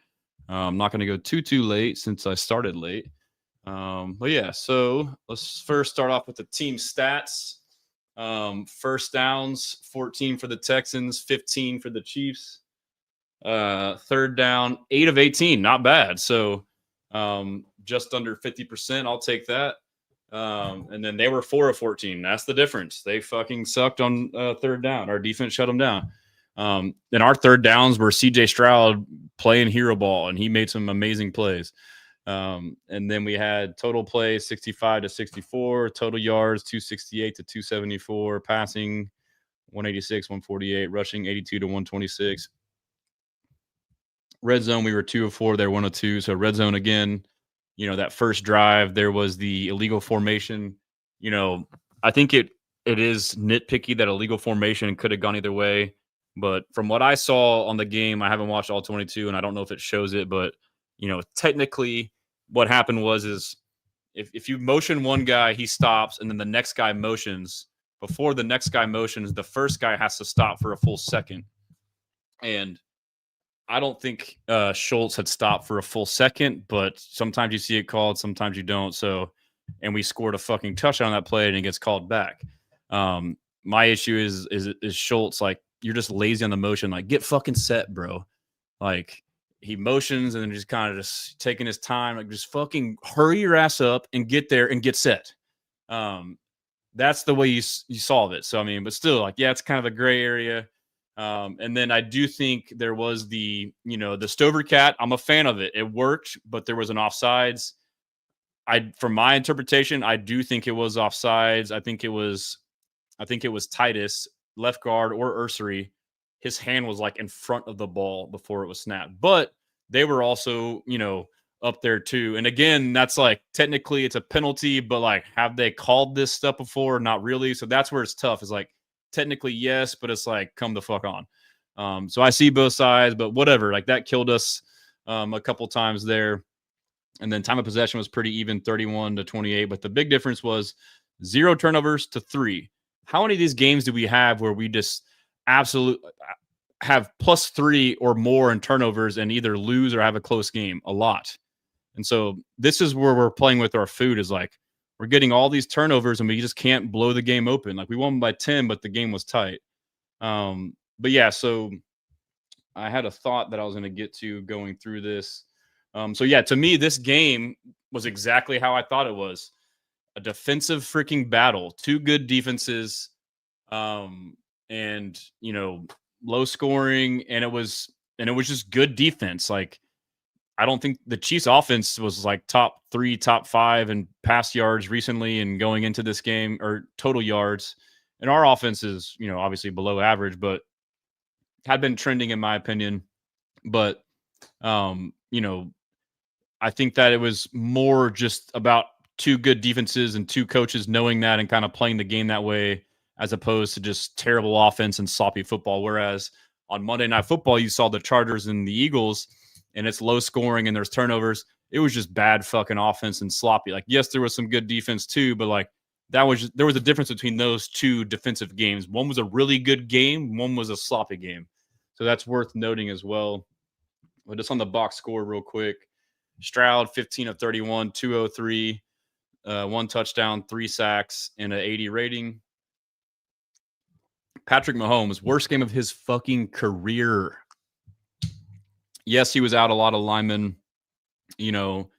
I'm not going to go too late since I started late. But yeah, so let's first start off with the team stats. First downs, 14 for the Texans, 15 for the Chiefs. Third down, 8 of 18, not bad. So just under 50%, I'll take that. And then they were 4 of 14. That's the difference. They fucking sucked on third down. Our defense shut them down. And our third downs were CJ Stroud playing hero ball, and he made some amazing plays. And then we had total plays 65 to 64, total yards 268 to 274, passing 186, 148, rushing 82 to 126. Red zone, we were 2 of 4. They're 1 of 2. So red zone again, that first drive, there was the illegal formation. I think it is nitpicky that illegal formation could have gone either way. But from what I saw on the game, I haven't watched all 22, and I don't know if it shows it, but technically, what happened is if you motion one guy, he stops, and then the next guy motions. Before the next guy motions, the first guy has to stop for a full second. And I don't think Schultz had stopped for a full second, but sometimes you see it called, sometimes you don't. So, and we scored a fucking touchdown on that play, and it gets called back. My issue is Schultz. Like, you're just lazy on the motion. Like, get fucking set, bro. Like, he motions and then just kind of just taking his time. Like, just fucking hurry your ass up and get there and get set. That's the way you solve it. So, I mean, but still, like, yeah, it's kind of a gray area. And then I do think there was the Stover Cat. I'm a fan of it. It worked, but there was an offsides. From my interpretation, I do think it was offsides. I think it was Titus, left guard, or Ursary. His hand was like in front of the ball before it was snapped. But they were also, up there too. And again, that's like technically it's a penalty, but like, have they called this stuff before? Not really. So that's where it's tough. Is like, technically yes, but it's like, come the fuck on. So I see both sides, but whatever. Like, that killed us a couple times there. And then time of possession was pretty even, 31-28. But the big difference was 0 turnovers to 3. How many of these games do we have where we just absolutely have +3 or more in turnovers and either lose or have a close game? A lot. And so this is where we're playing with our food, is like, we're getting all these turnovers and we just can't blow the game open. Like, we won by 10, but the game was tight. But yeah, so I had a thought that I was going to get to going through this. So yeah, to me, this game was exactly how I thought it was. A defensive freaking battle, 2 good defenses, and low scoring, and it was just good defense. Like, I don't think the Chiefs offense was like top 3, top 5 in pass yards recently and going into this game, or total yards. And our offense is, obviously below average, but had been trending in my opinion. But, I think that it was more just about 2 good defenses and 2 coaches knowing that and kind of playing the game that way, as opposed to just terrible offense and sloppy football. Whereas on Monday Night Football, you saw the Chargers and the Eagles, and it's low scoring and there's turnovers. It was just bad fucking offense and sloppy. Like, yes, there was some good defense too, but like, there was a difference between those 2 defensive games. One was a really good game, one was a sloppy game. So that's worth noting as well. But just on the box score real quick, Stroud 15 of 31, 203, 1 touchdown, 3 sacks, and an 80 rating. Patrick Mahomes, worst game of his fucking career. Yes, he was out a lot of linemen, their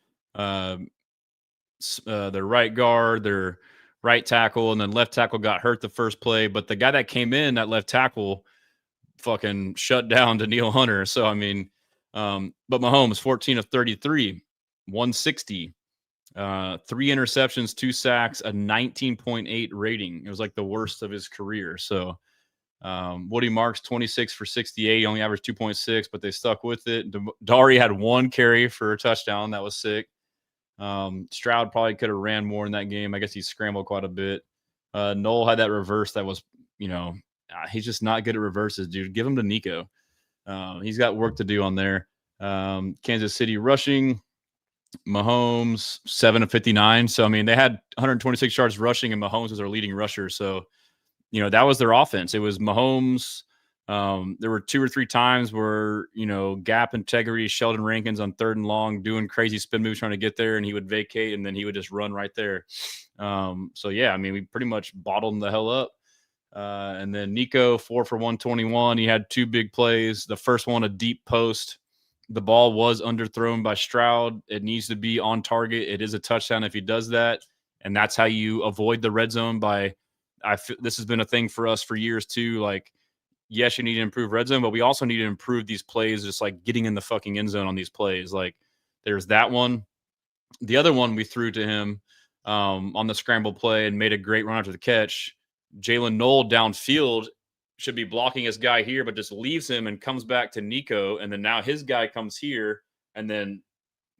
right guard, their right tackle, and then left tackle got hurt the first play. But the guy that came in, that left tackle, fucking shut down Danielle Hunter. So, I mean, but Mahomes, 14 of 33, 160, 3 interceptions, 2 sacks, a 19.8 rating. It was like the worst of his career. So, Woody Marks, 26 for 68, only averaged 2.6, but they stuck with it. Dari had 1 carry for a touchdown. That was sick. Stroud probably could have ran more in that game. I guess he scrambled quite a bit. Noel had that reverse that was, he's just not good at reverses, dude. Give him to Nico. He's got work to do on there. Kansas City rushing, Mahomes 7 of 59. So, I mean, they had 126 yards rushing, and Mahomes was their leading rusher. So, that was their offense. It was Mahomes. There were 2 or 3 times where, gap integrity, Sheldon Rankins on 3rd and long, doing crazy spin moves trying to get there, and he would vacate, and then he would just run right there. So, yeah, I mean, we pretty much bottled him the hell up. And then Nico, 4 for 121. He had 2 big plays. The first one, a deep post. The ball was underthrown by Stroud. It needs to be on target. It is a touchdown if he does that. And that's how you avoid the red zone this has been a thing for us for years too. Like, yes, you need to improve red zone, but we also need to improve these plays, just like getting in the fucking end zone on these plays. Like, there's that one. The other one we threw to him on the scramble play and made a great run after the catch. Jalen Knoll downfield should be blocking his guy here, but just leaves him and comes back to Nico. And then now his guy comes here, and then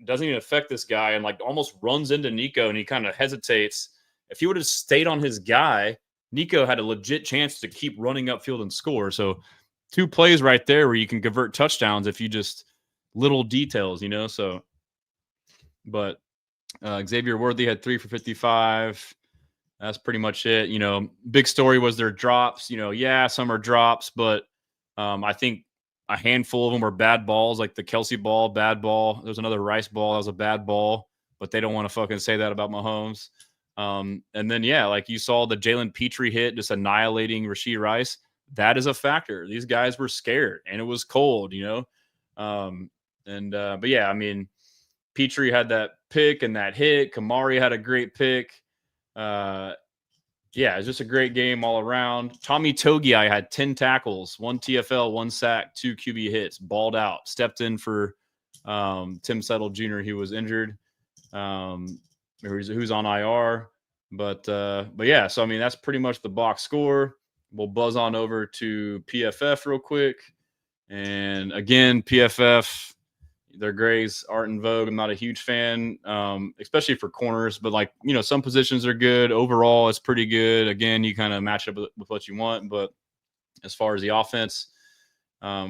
doesn't even affect this guy and like almost runs into Nico and he kind of hesitates. If he would have stayed on his guy, Nico had a legit chance to keep running upfield and score. So 2 plays right there where you can convert touchdowns if you just little details, you know. So, but Xavier Worthy had 3 for 55. That's pretty much it. You know, big story was their drops. You know, yeah, some are drops, but I think a handful of them were bad balls, like the Kelsey ball, bad ball. There's another Rice ball that was a bad ball, but they don't want to fucking say that about Mahomes. And then, yeah, like you saw the Jalen Petrie hit just annihilating Rashee Rice. That is a factor. These guys were scared and it was cold, you know? But yeah, I mean, Petrie had that pick and that hit. Kamari had a great pick. Yeah, it's just a great game all around. Tommy Togiai had 10 tackles, 1 TFL, 1 sack, 2 QB hits, balled out, stepped in for Tim Settle Jr. He was injured, who's on IR. But yeah, so I mean that's pretty much the box score. We'll buzz on over to PFF real quick, and again, PFF. Their grades aren't in vogue. I'm not a huge fan, especially for corners, but like, you know, some positions are good. Overall, it's pretty good. Again, you kind of match up with what you want. But as far as the offense,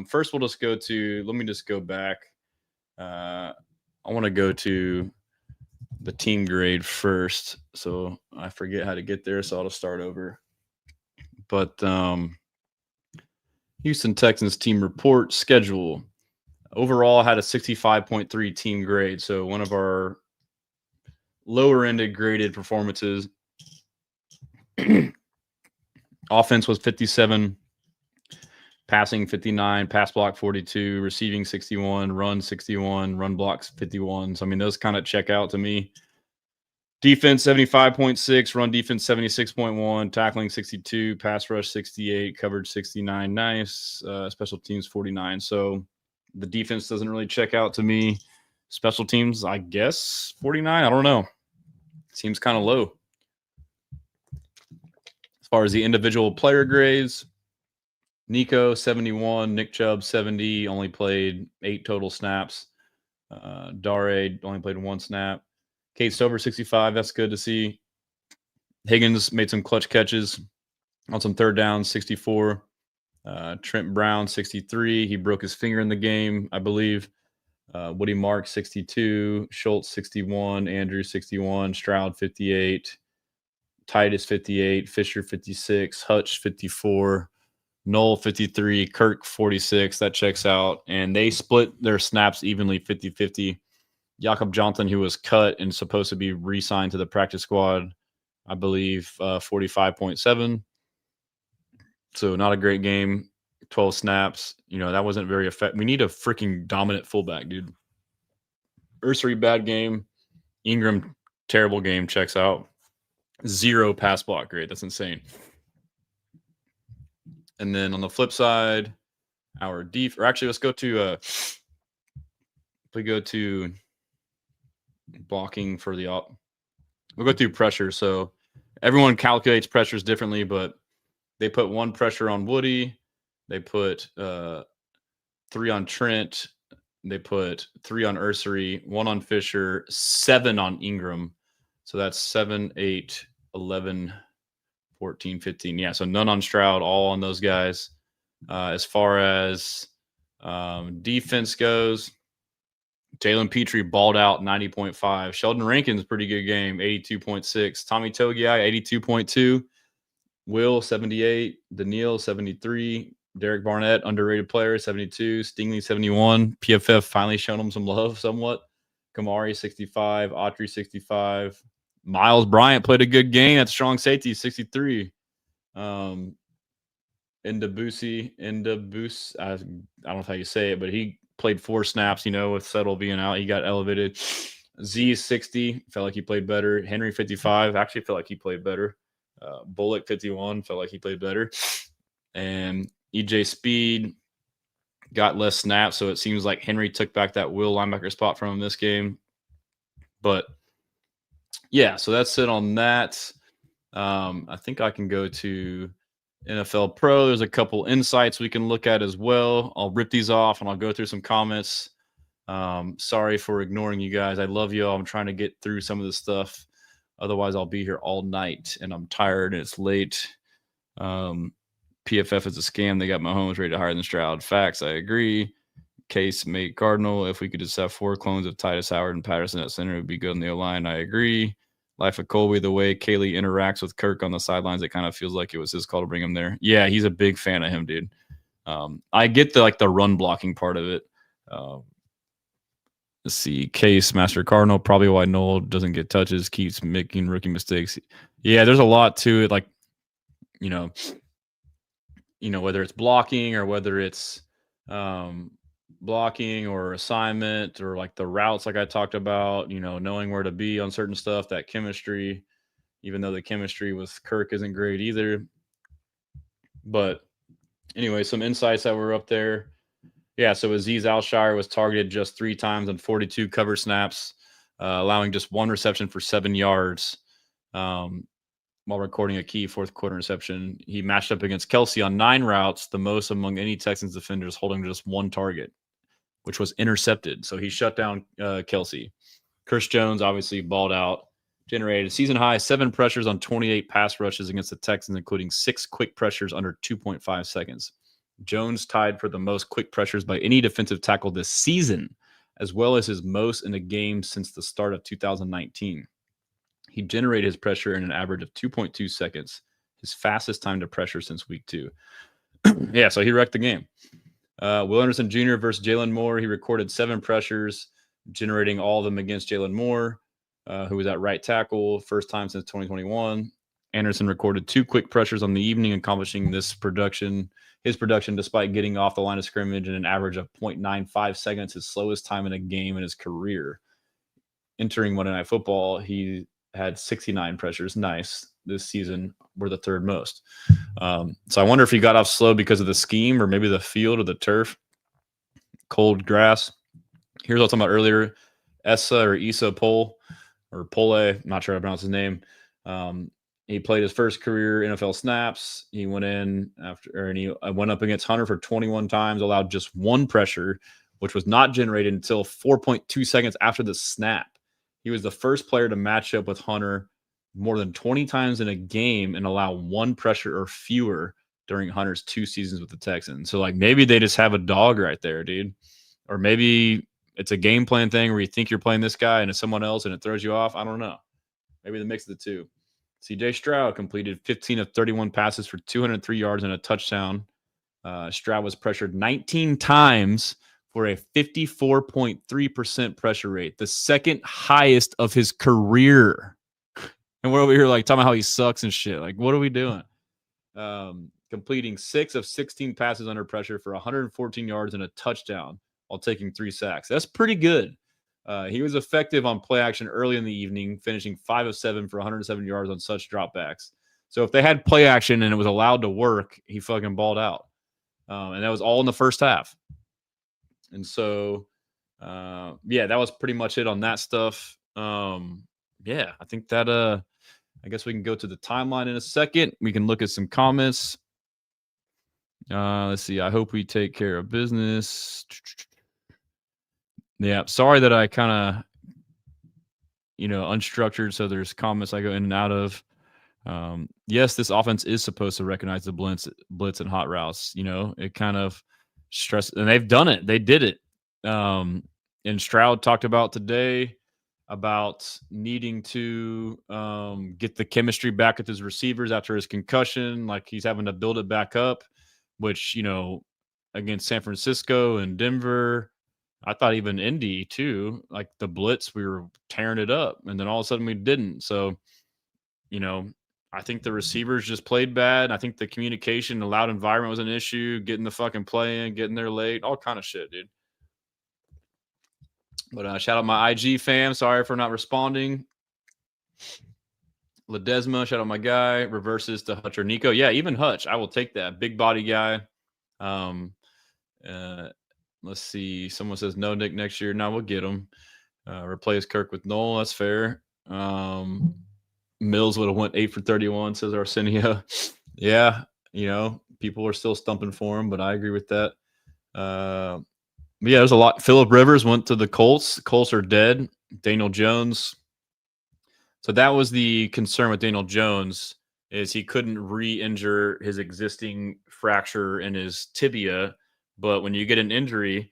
first we'll just let me just go back. I want to go to the team grade first. So I forget how to get there. So I'll just start over. But Houston Texans team report schedule. Overall, had a 65.3 team grade, so one of our lower-ended graded performances. Offense was 57, passing 59, pass block 42, receiving 61, run 61, run blocks 51. So, I mean, those kind of check out to me. Defense 75.6, run defense 76.1, tackling 62, pass rush 68, coverage 69. Nice. Special teams 49. So, the defense doesn't really check out to me. Special teams, I guess, 49. I don't know. Seems kind of low. As far as the individual player grades, Nico, 71. Nick Chubb, 70. Only played 8 total snaps. Dare only played 1 snap. Kate Stover, 65. That's good to see. Higgins made some clutch catches on some third downs, 64. Trent Brown, 63. He broke his finger in the game, I believe. Woody Mark, 62. Schultz, 61. Andrew, 61. Stroud, 58. Titus, 58. Fisher, 56. Hutch, 54. Knoll, 53. Kirk, 46. That checks out. And they split their snaps evenly, 50-50. Jakob Johnson, who was cut and supposed to be re-signed to the practice squad, I believe, 45.7. So not a great game. 12 snaps. You know, that wasn't very effective. We need a freaking dominant fullback, dude. Ursary, bad game. Ingram, terrible game. Checks out. 0 pass block grade. That's insane. And then on the flip side, our defense. Or actually, let's go to. We go to blocking for the op. We'll go through pressure. So everyone calculates pressures differently, but they put 1 pressure on Woody. They put 3 on Trent. They put 3 on Ursary, 1 on Fisher, 7 on Ingram. So that's 7, 8, 11, 14, 15. Yeah, so none on Stroud, all on those guys. As far as defense goes, Jalen Petrie balled out 90.5. Sheldon Rankins, pretty good game, 82.6. Tommy Togiai, 82.2. Will, 78. Daniil, 73. Derek Barnett, underrated player, 72. Stingley, 71. PFF finally shown him some love somewhat. Kamari, 65. Autry, 65. Miles Bryant played a good game at strong safety, 63. Indabusi, I don't know how you say it, but he played 4 snaps, you know, with Settle being out. He got elevated. Z, 60. Felt like he played better. Henry, 55. Actually felt like he played better. Bullock, 51. Felt like he played better. And EJ Speed got less snaps, so it seems like Henry took back that Will linebacker spot from him this game. But, yeah, so that's it on that. I think I can go to NFL Pro. There's a couple insights we can look at as well. I'll rip these off, and I'll go through some comments. Sorry for ignoring you guys. I love you all. I'm trying to get through some of this stuff. Otherwise, I'll be here all night, and I'm tired and it's late. PFF is a scam. They got Mahomes rated higher than Stroud. Facts. I agree. Case mate Cardinal. If we could just have 4 clones of Titus Howard and Patterson at center, it would be good on the O-line. I agree. Life of Colby, the way Kaylee interacts with Kirk on the sidelines, it kind of feels like it was his call to bring him there. Yeah, he's a big fan of him, dude. I get the run blocking part of it. Let's see. Case, Master Cardinal, probably why Noel doesn't get touches, keeps making rookie mistakes. Yeah, there's a lot to it. Like, whether it's blocking or whether it's blocking or assignment or like the routes, like I talked about, knowing where to be on certain stuff, that chemistry, even though the chemistry with Kirk isn't great either. But anyway, some insights that were up there. Yeah, so Azeez Alshire was targeted just 3 times on 42 cover snaps, allowing just 1 reception for 7 yards while recording a key fourth quarter interception. He matched up against Kelce on 9 routes, the most among any Texans defenders, holding just 1 target, which was intercepted. So he shut down Kelce. Chris Jones obviously balled out, generated season high 7 pressures on 28 pass rushes against the Texans, including 6 quick pressures under 2.5 seconds. Jones tied for the most quick pressures by any defensive tackle this season, as well as his most in a game since the start of 2019. He generated his pressure in an average of 2.2 seconds, his fastest time to pressure since week 2. Yeah, so he wrecked the game. Will Anderson Jr. versus Jalen Moore. He recorded 7 pressures, generating all of them against Jalen Moore, who was at right tackle, first time since 2021. Anderson recorded 2 quick pressures on the evening, accomplishing his production despite getting off the line of scrimmage in an average of 0.95 seconds, his slowest time in a game in his career. Entering Monday Night Football, he had 69 pressures. Nice. This season, we're the 3rd most. So I wonder if he got off slow because of the scheme or maybe the field or the turf. Cold grass. Here's what I was talking about earlier. Issa Pole, not sure how to pronounce his name. He played his first career NFL snaps. He went in and he went up against Hunter for 21 times, allowed just 1 pressure, which was not generated until 4.2 seconds after the snap. He was the first player to match up with Hunter more than 20 times in a game and allow 1 pressure or fewer during Hunter's 2 seasons with the Texans. So, maybe they just have a dog right there, dude. Or maybe it's a game plan thing where you think you're playing this guy and it's someone else and it throws you off. I don't know. Maybe the mix of the two. CJ Stroud completed 15 of 31 passes for 203 yards and a touchdown. Stroud was pressured 19 times for a 54.3% pressure rate, the 2nd highest of his career. And we're over here talking about how he sucks and shit. What are we doing? Completing 6 of 16 passes under pressure for 114 yards and a touchdown while taking 3 sacks. That's pretty good. He was effective on play action early in the evening, finishing 5 of 7 for 107 yards on such dropbacks. So if they had play action and it was allowed to work, he fucking balled out. And that was all in the first half. And so, that was pretty much it on that stuff. I think that, I guess we can go to the timeline in a second. We can look at some comments. Let's see. I hope we take care of business. Yeah, sorry that I kind of, unstructured. So there's comments I go in and out of. Yes, this offense is supposed to recognize the blitz and hot routes. It kind of stress, and they've done it. They did it. And Stroud talked about today about needing to get the chemistry back with his receivers after his concussion. He's having to build it back up, which, against San Francisco and Denver, I thought even Indy too, the blitz, we were tearing it up and then all of a sudden we didn't. So, I think the receivers just played bad. I think the communication, the loud environment was an issue, getting the fucking play in, getting there late, all kind of shit, dude. But shout out my IG fam. Sorry for not responding. Ledesma, shout out my guy. Reverses to Hutch or Nico. Yeah, even Hutch. I will take that. Big body guy. Let's see. Someone says no Nick next year. No, we'll get him. Replace Kirk with Noel. That's fair. Mills would have went 8 for 31, says Arsenio. Yeah, people are still stumping for him, but I agree with that. But yeah, there's a lot. Phillip Rivers went to the Colts. Colts are dead. Daniel Jones. So that was the concern with Daniel Jones is he couldn't re-injure his existing fracture in his tibia. But when you get an injury,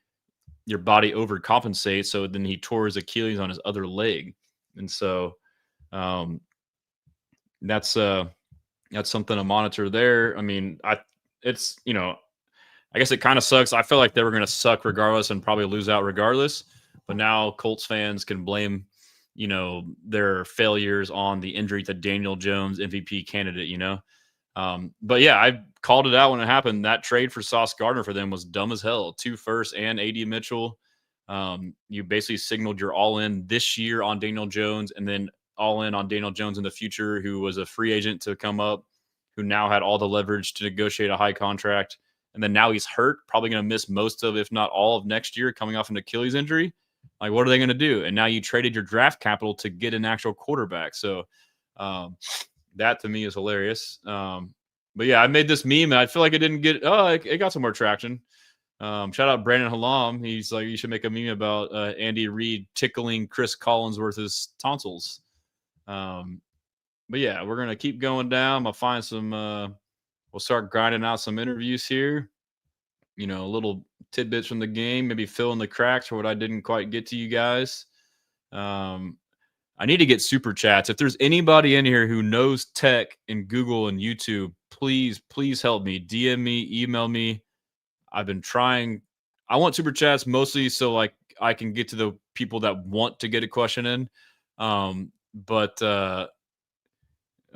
your body overcompensates. So then he tore his Achilles on his other leg. And so um, that's something to monitor there. I mean, it's I guess it kind of sucks. I feel like they were going to suck regardless and probably lose out regardless. But now Colts fans can blame, their failures on the injury to Daniel Jones, MVP candidate. But yeah, I called it out when it happened. That trade for Sauce Gardner for them was dumb as hell. 2 firsts and AD Mitchell. You basically signaled you're all in this year on Daniel Jones and then all in on Daniel Jones in the future, who was a free agent to come up, who now had all the leverage to negotiate a high contract. And then now he's hurt, probably going to miss most of, if not all of next year, coming off an Achilles injury. Like, what are they going to do? And now you traded your draft capital to get an actual quarterback. So that to me is hilarious. But yeah, I made this meme and I feel like it didn't get, it got some more traction. Shout out Brandon Hallam. He's like, you should make a meme about Andy Reid tickling Chris Collinsworth's tonsils. But yeah, we're going to keep going down. I'll find some, we'll start grinding out some interviews here. Little tidbits from the game, maybe fill in the cracks for what I didn't quite get to you guys. I need to get super chats. If there's anybody in here who knows tech and Google and YouTube, please help me. DM me, email me. I've been trying. I want super chats mostly so like I can get to the people that want to get a question in.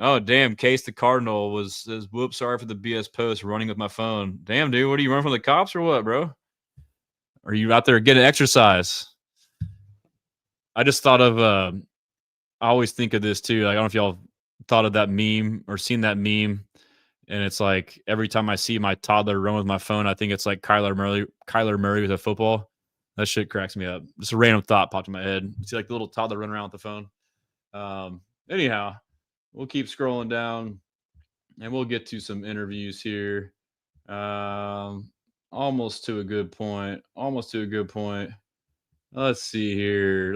Oh, damn. Case the Cardinal says, whoops, sorry for the BS post, running with my phone. Damn, dude, what are you running from the cops or what, bro? Are you out there getting exercise? I just thought of, I always think of this too. Like, I don't know if y'all thought of that meme or seen that meme. And it's like every time I see my toddler run with my phone, I think it's like Kyler Murray with a football. That shit cracks me up. Just a random thought popped in my head. You see like the little toddler running around with the phone. Anyhow. We'll keep scrolling down and we'll get to some interviews here. Almost to a good point. Let's see here.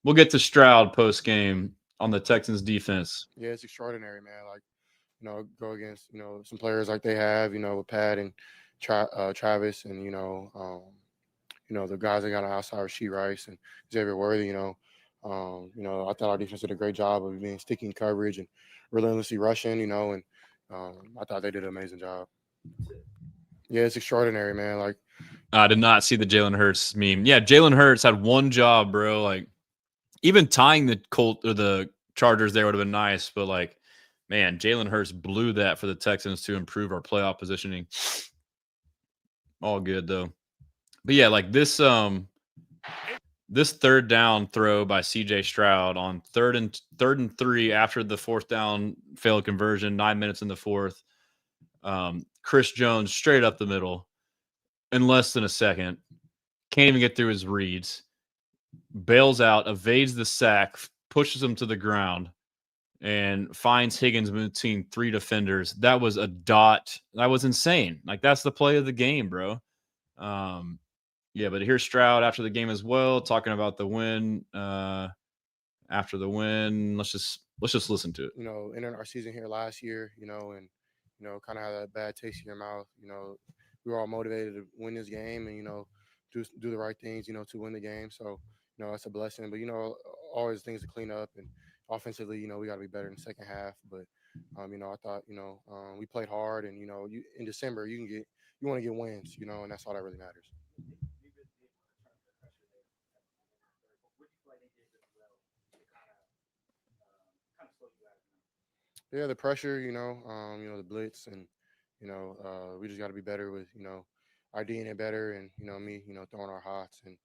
We'll get to Stroud post game on the Texans defense. Yeah, it's extraordinary, man. Like, go against, some players like they have, with Pat and Travis and, the guys that got an outside Rasheed Rice and Xavier Worthy, I thought our defense did a great job of being sticky in coverage and relentlessly rushing, and I thought they did an amazing job. Yeah, it's extraordinary, man. Like, I did not see the Jalen Hurts meme. Yeah, Jalen Hurts had one job, bro. Like, even tying the Colt or the Chargers there would have been nice, but like, man, Jalen Hurts blew that for the Texans to improve our playoff positioning. All good though. But yeah, like this third down throw by CJ Stroud on third and 3 after the fourth down failed conversion, 9 minutes in the fourth. Chris Jones straight up the middle in less than a second. Can't even get through his reads. Bails out, evades the sack, pushes him to the ground, and finds Higgins between 3 defenders. That was a dot. That was insane. Like, that's the play of the game, bro. Yeah, but here's Stroud after the game as well, talking about the win. After the win, let's just listen to it. Entering our season here last year, and kind of had that bad taste in your mouth. We were all motivated to win this game, and do the right things, to win the game. So it's a blessing. But always things to clean up, and offensively, we got to be better in the second half. But I thought we played hard, and in December you want to get wins, and that's all that really matters. Yeah, the pressure, the blitz, and we just got to be better with our DNA better, and me, throwing our hots, and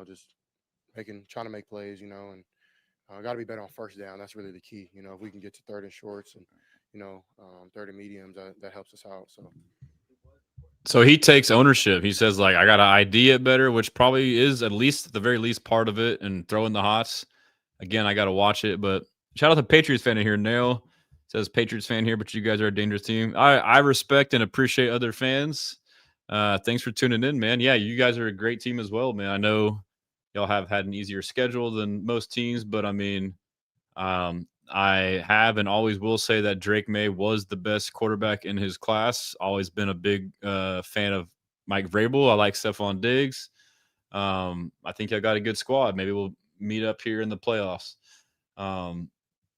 just trying to make plays, and got to be better on first down. That's really the key. If we can get to third and shorts, and third and mediums, that helps us out. So he takes ownership. He says, like, I got to ID it better, which probably is at least at the very least part of it, and throwing the hots. Again, I got to watch it, but shout out to Patriots fan in here. Nail says Patriots fan here, but you guys are a dangerous team. I respect and appreciate other fans. Thanks for tuning in, man. Yeah, you guys are a great team as well, man. I know y'all have had an easier schedule than most teams, but I mean, I have and always will say that Drake May was the best quarterback in his class. Always been a big fan of Mike Vrabel. I like Stephon Diggs. I think I got a good squad. Maybe we'll meet up here in the playoffs. Um,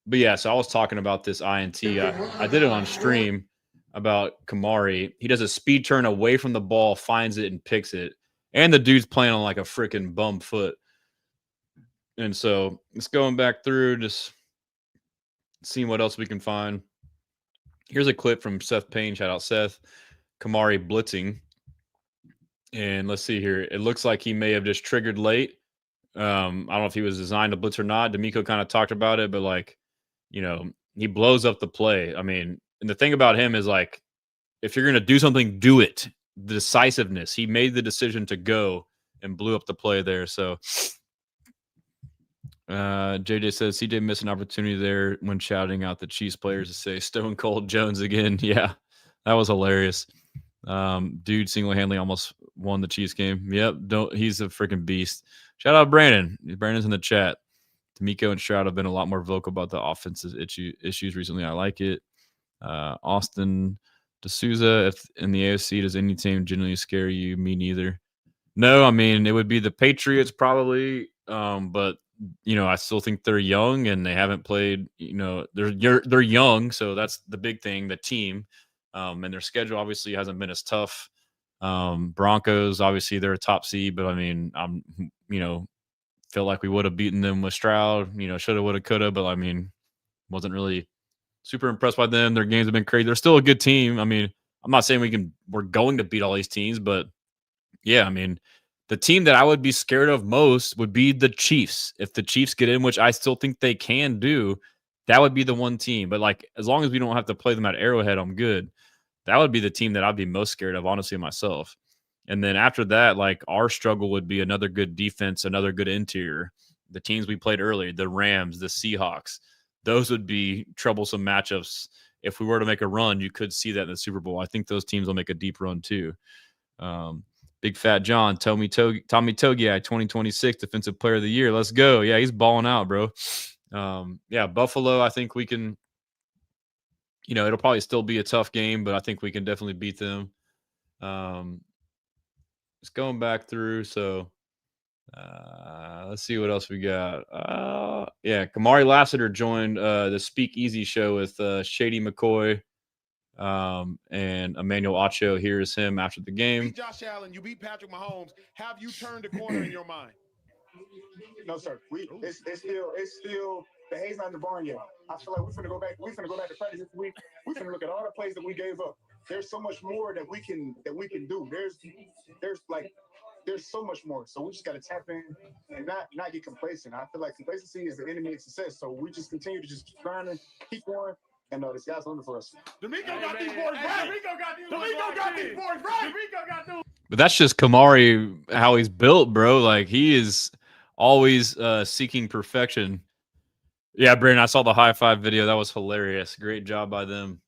but yeah, so I was talking about this INT. I did it on stream about Kamari. He does a speed turn away from the ball, finds it, and picks it. And the dude's playing on like a freaking bum foot. And so it's going back through, just seeing what else we can find. Here's a clip from Seth Payne. Shout out Seth. Kamari blitzing. And let's see here. It looks like he may have just triggered late. I don't know if he was designed to blitz or not. D'Amico kind of talked about it, but like, he blows up the play. I mean, and the thing about him is like, if you're going to do something, do it. The decisiveness. He made the decision to go and blew up the play there. So JJ says CJ missed an opportunity there when shouting out the Chiefs players to say Stone Cold Jones again. Yeah, that was hilarious. Dude single-handedly almost won the Chiefs game. Yep, he's a freaking beast. Shout out Brandon. Brandon's in the chat. D'Amico and Stroud have been a lot more vocal about the offensive issues recently. I like it. Austin D'Souza, if in the AFC, does any team generally scare you? Me neither. No, I mean, it would be the Patriots probably, but I still think they're young and they haven't played. They're young, so that's the big thing. The team, and their schedule obviously hasn't been as tough. Broncos, obviously, they're a top seed, but I mean, feel like we would have beaten them with Stroud. Shoulda, woulda, coulda, but I mean, wasn't really super impressed by them. Their games have been crazy. They're still a good team. I mean, I'm not saying we're going to beat all these teams, but yeah, I mean, the team that I would be scared of most would be the Chiefs. If the Chiefs get in, which I still think they can do, that would be the one team. But like, as long as we don't have to play them at Arrowhead, I'm good. That would be the team that I'd be most scared of, honestly, myself. And then after that, like, our struggle would be another good defense, another good interior. The teams we played earlier, the Rams, the Seahawks, those would be troublesome matchups. If we were to make a run, you could see that in the Super Bowl. I think those teams will make a deep run too. Big Fat John, Tommy Togiai, 2026 Defensive Player of the Year. Let's go. Yeah, he's balling out, bro. Yeah, Buffalo, I think we can, it'll probably still be a tough game, but I think we can definitely beat them. Just going back through, so let's see what else we got. Yeah, Kamari Lassiter joined the Speak Easy show with Shady McCoy and Emmanuel Acho. Here's him after the game. Josh Allen, you beat Patrick Mahomes. Have you turned a corner in your mind? No, sir. It's still the hay's not in the barn yet. I feel like we're finna go back to practice this week. We're finna look at all the plays that we gave up. There's so much more that we can do. There's so much more. So we just gotta tap in and not get complacent. I feel like complacency is the enemy of success. So we just continue to just grind and keep going. And this guy's looking for us. D'Amico got these boys right. D'Amico got these boys right. But that's just Kamari, how he's built, bro. Like, he is always seeking perfection. Yeah, Brandon, I saw the high five video. That was hilarious. Great job by them.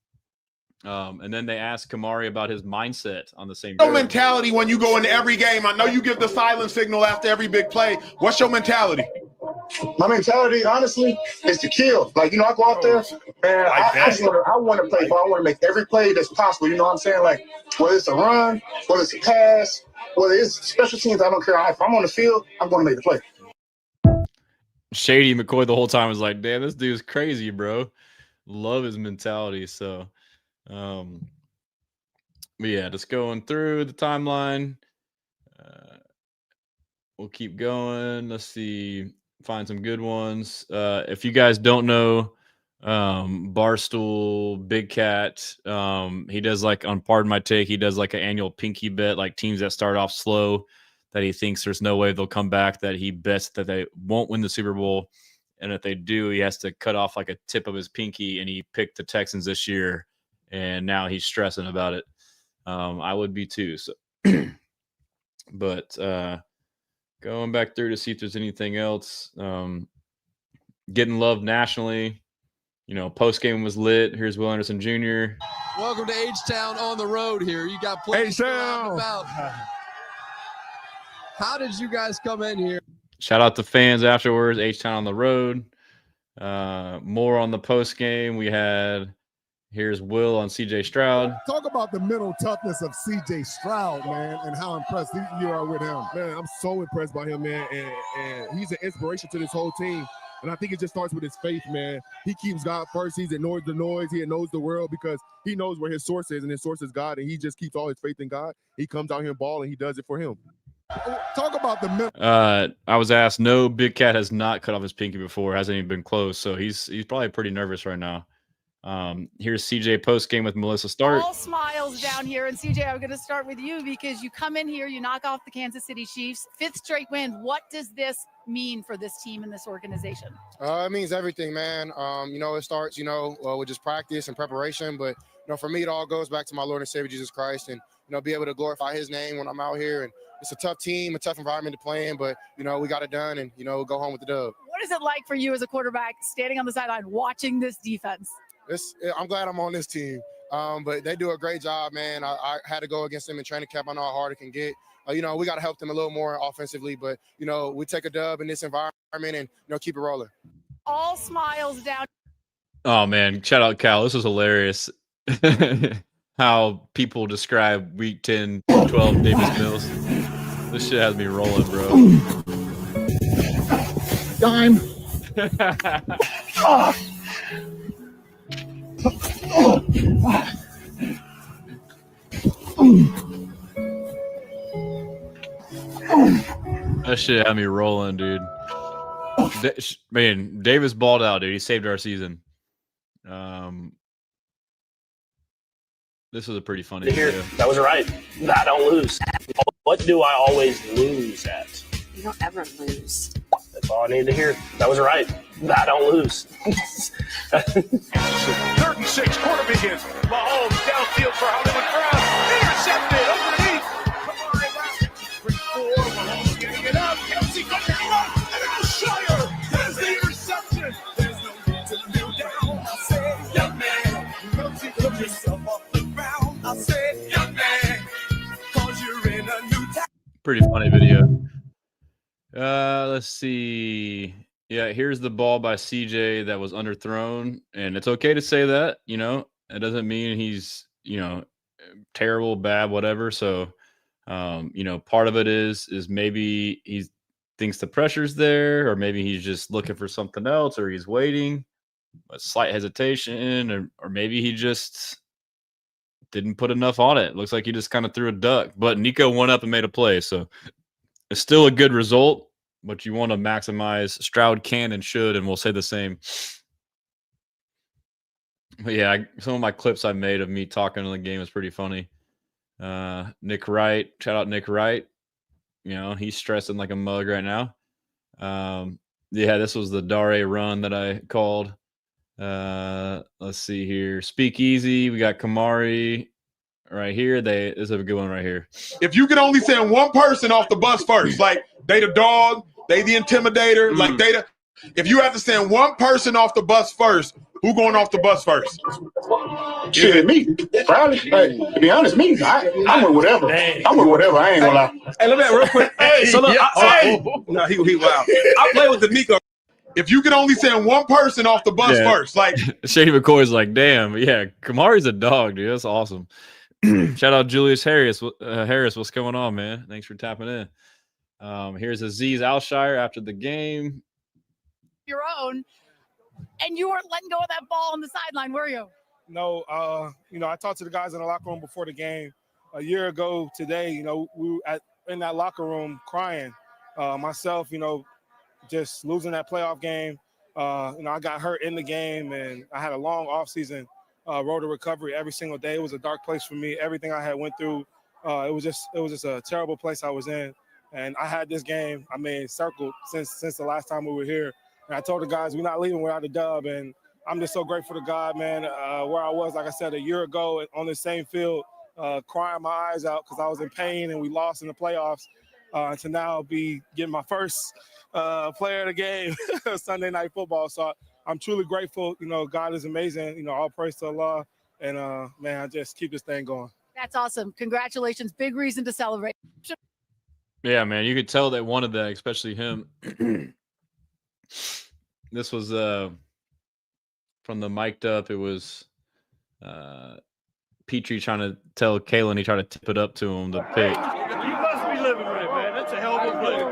And then they asked Kamari about his mindset on the same. What's your mentality when you go into every game? I know you give the silent signal after every big play. What's your mentality? My mentality, honestly, is to kill. Like, I go out there, man, I want to play ball. I want to make every play that's possible. You know what I'm saying? Like, whether it's a run, whether it's a pass, whether it's special teams, I don't care. If I'm on the field, I'm going to make the play. Shady McCoy the whole time was like, damn, this dude's crazy, bro. Love his mentality. So, but yeah, just going through the timeline. We'll keep going. Let's see. Find some good ones. If you guys don't know, Barstool Big Cat, he does, like, on Pardon My Take, he does like an annual pinky bet, like teams that start off slow that he thinks there's no way they'll come back, that he bets that they won't win the Super Bowl, and if they do, he has to cut off like a tip of his pinky, and he picked the Texans this year, and now he's stressing about it. I would be too. So, but going back through to see if there's anything else. Getting love nationally. Post game was lit. Here's Will Anderson Jr. Welcome to H-Town on the road here. You got plenty to laugh about. How did you guys come in here? Shout out to fans afterwards. H-Town on the road. More on the post game. We had here's Will on CJ Stroud. Talk about the mental toughness of CJ Stroud, man, and how impressed you are with him. Man, I'm so impressed by him, man, and he's an inspiration to this whole team. And I think it just starts with his faith, man. He keeps God first. He ignores the noise. He knows the world because he knows where his source is, and his source is God, and he just keeps all his faith in God. He comes out here and ball, and he does it for him. Talk about the I was asked, no, Big Cat has not cut off his pinky before, hasn't even been close, so he's probably pretty nervous right now. Here's CJ post game with Melissa Stark. All smiles down here, and CJ, I'm going to start with you because you come in here, you knock off the Kansas City Chiefs, 5th straight win. What does this mean for this team and this organization? It means everything, man. It starts, with just practice and preparation, but for me, it all goes back to my Lord and Savior Jesus Christ, and be able to glorify His name when I'm out here. And it's a tough team, a tough environment to play in, but we got it done, and go home with the dub. What is it like for you as a quarterback standing on the sideline watching this defense? I'm glad I'm on this team, but they do a great job, man. I had to go against them in training camp. I know how hard it can get. We got to help them a little more offensively, but we take a dub in this environment and keep it rolling. All smiles down. Oh man, shout out Cal. This was hilarious. How people describe Week 10, 12 Davis Mills. This shit has me rolling, bro. dime. That shit had me rolling, dude. Man, Davis balled out, dude. He saved our season. This was a pretty funny video. That was right. I don't lose. What do I always lose at? You don't ever lose. That's all I need to hear. That was right. I don't lose. 36, quarter begins. Mahomes downfield for Hollywood Brown. Intercepted underneath. Kamari Raskin. 3-4. Mahomes getting it up. Kelsey coming up. And Alshire. There's the interception. There's no need to kneel down. I say, young man. Kelsey, put yourself off the ground. I say, young man. Cause you're in a new town. Pretty funny video. Let's see. Yeah, here's the ball by CJ that was underthrown, and it's okay to say that, it doesn't mean he's, terrible, bad, whatever. So, part of it is maybe he thinks the pressure's there, or maybe he's just looking for something else, or he's waiting, a slight hesitation, or maybe he just didn't put enough on it. Looks like he just kind of threw a duck, but Nico went up and made a play. So it's still a good result. But you want to maximize. Stroud can and should, and we'll say the same. But yeah, some of my clips I made of me talking in the game is pretty funny. Nick Wright, shout out Nick Wright. He's stressing like a mug right now. Yeah, this was the Dare run that I called. Let's see here. Speak easy. We got Kamari right here. This is a good one right here. If you could only send one person off the bus first, like they the dog, they the intimidator, like they the. If you have to send one person off the bus first, who going off the bus first? Shit, me. Probably. Hey, to be honest, me. I'm with whatever. I'm with whatever. I ain't gonna lie. Hey, let me real quick. Hey, so look, no, he wow. I play with the Nico. If you could only send one person off the bus first, like Shady McCoy's like, damn, yeah, Kamari's a dog, dude. That's awesome. Shout out Julius Harris. Harris, what's going on, man? Thanks for tapping in. Here's Aziz Alshire after the game. Your own, and you weren't letting go of that ball on the sideline, were you? No, I talked to the guys in the locker room before the game. A year ago today, we were in that locker room crying. Myself, just losing that playoff game. I got hurt in the game, and I had a long offseason, road to recovery every single day. It was a dark place for me. Everything I had went through, it was just a terrible place I was in. And I had this game, circled since the last time we were here. And I told the guys, we're not leaving without a dub. And I'm just so grateful to God, man, where I was, like I said, a year ago on the same field, crying my eyes out because I was in pain and we lost in the playoffs, to now be getting my first player of the game, Sunday Night Football. So I'm truly grateful. God is amazing. All praise to Allah. and man, I just keep this thing going. That's awesome. Congratulations. Big reason to celebrate. Yeah, man, you could tell they wanted that, especially him. This was from the mic'd up. It was Petrie trying to tell Kalen, he tried to tip it up to him, the pick. You must be living with it, man. That's a hell of a play.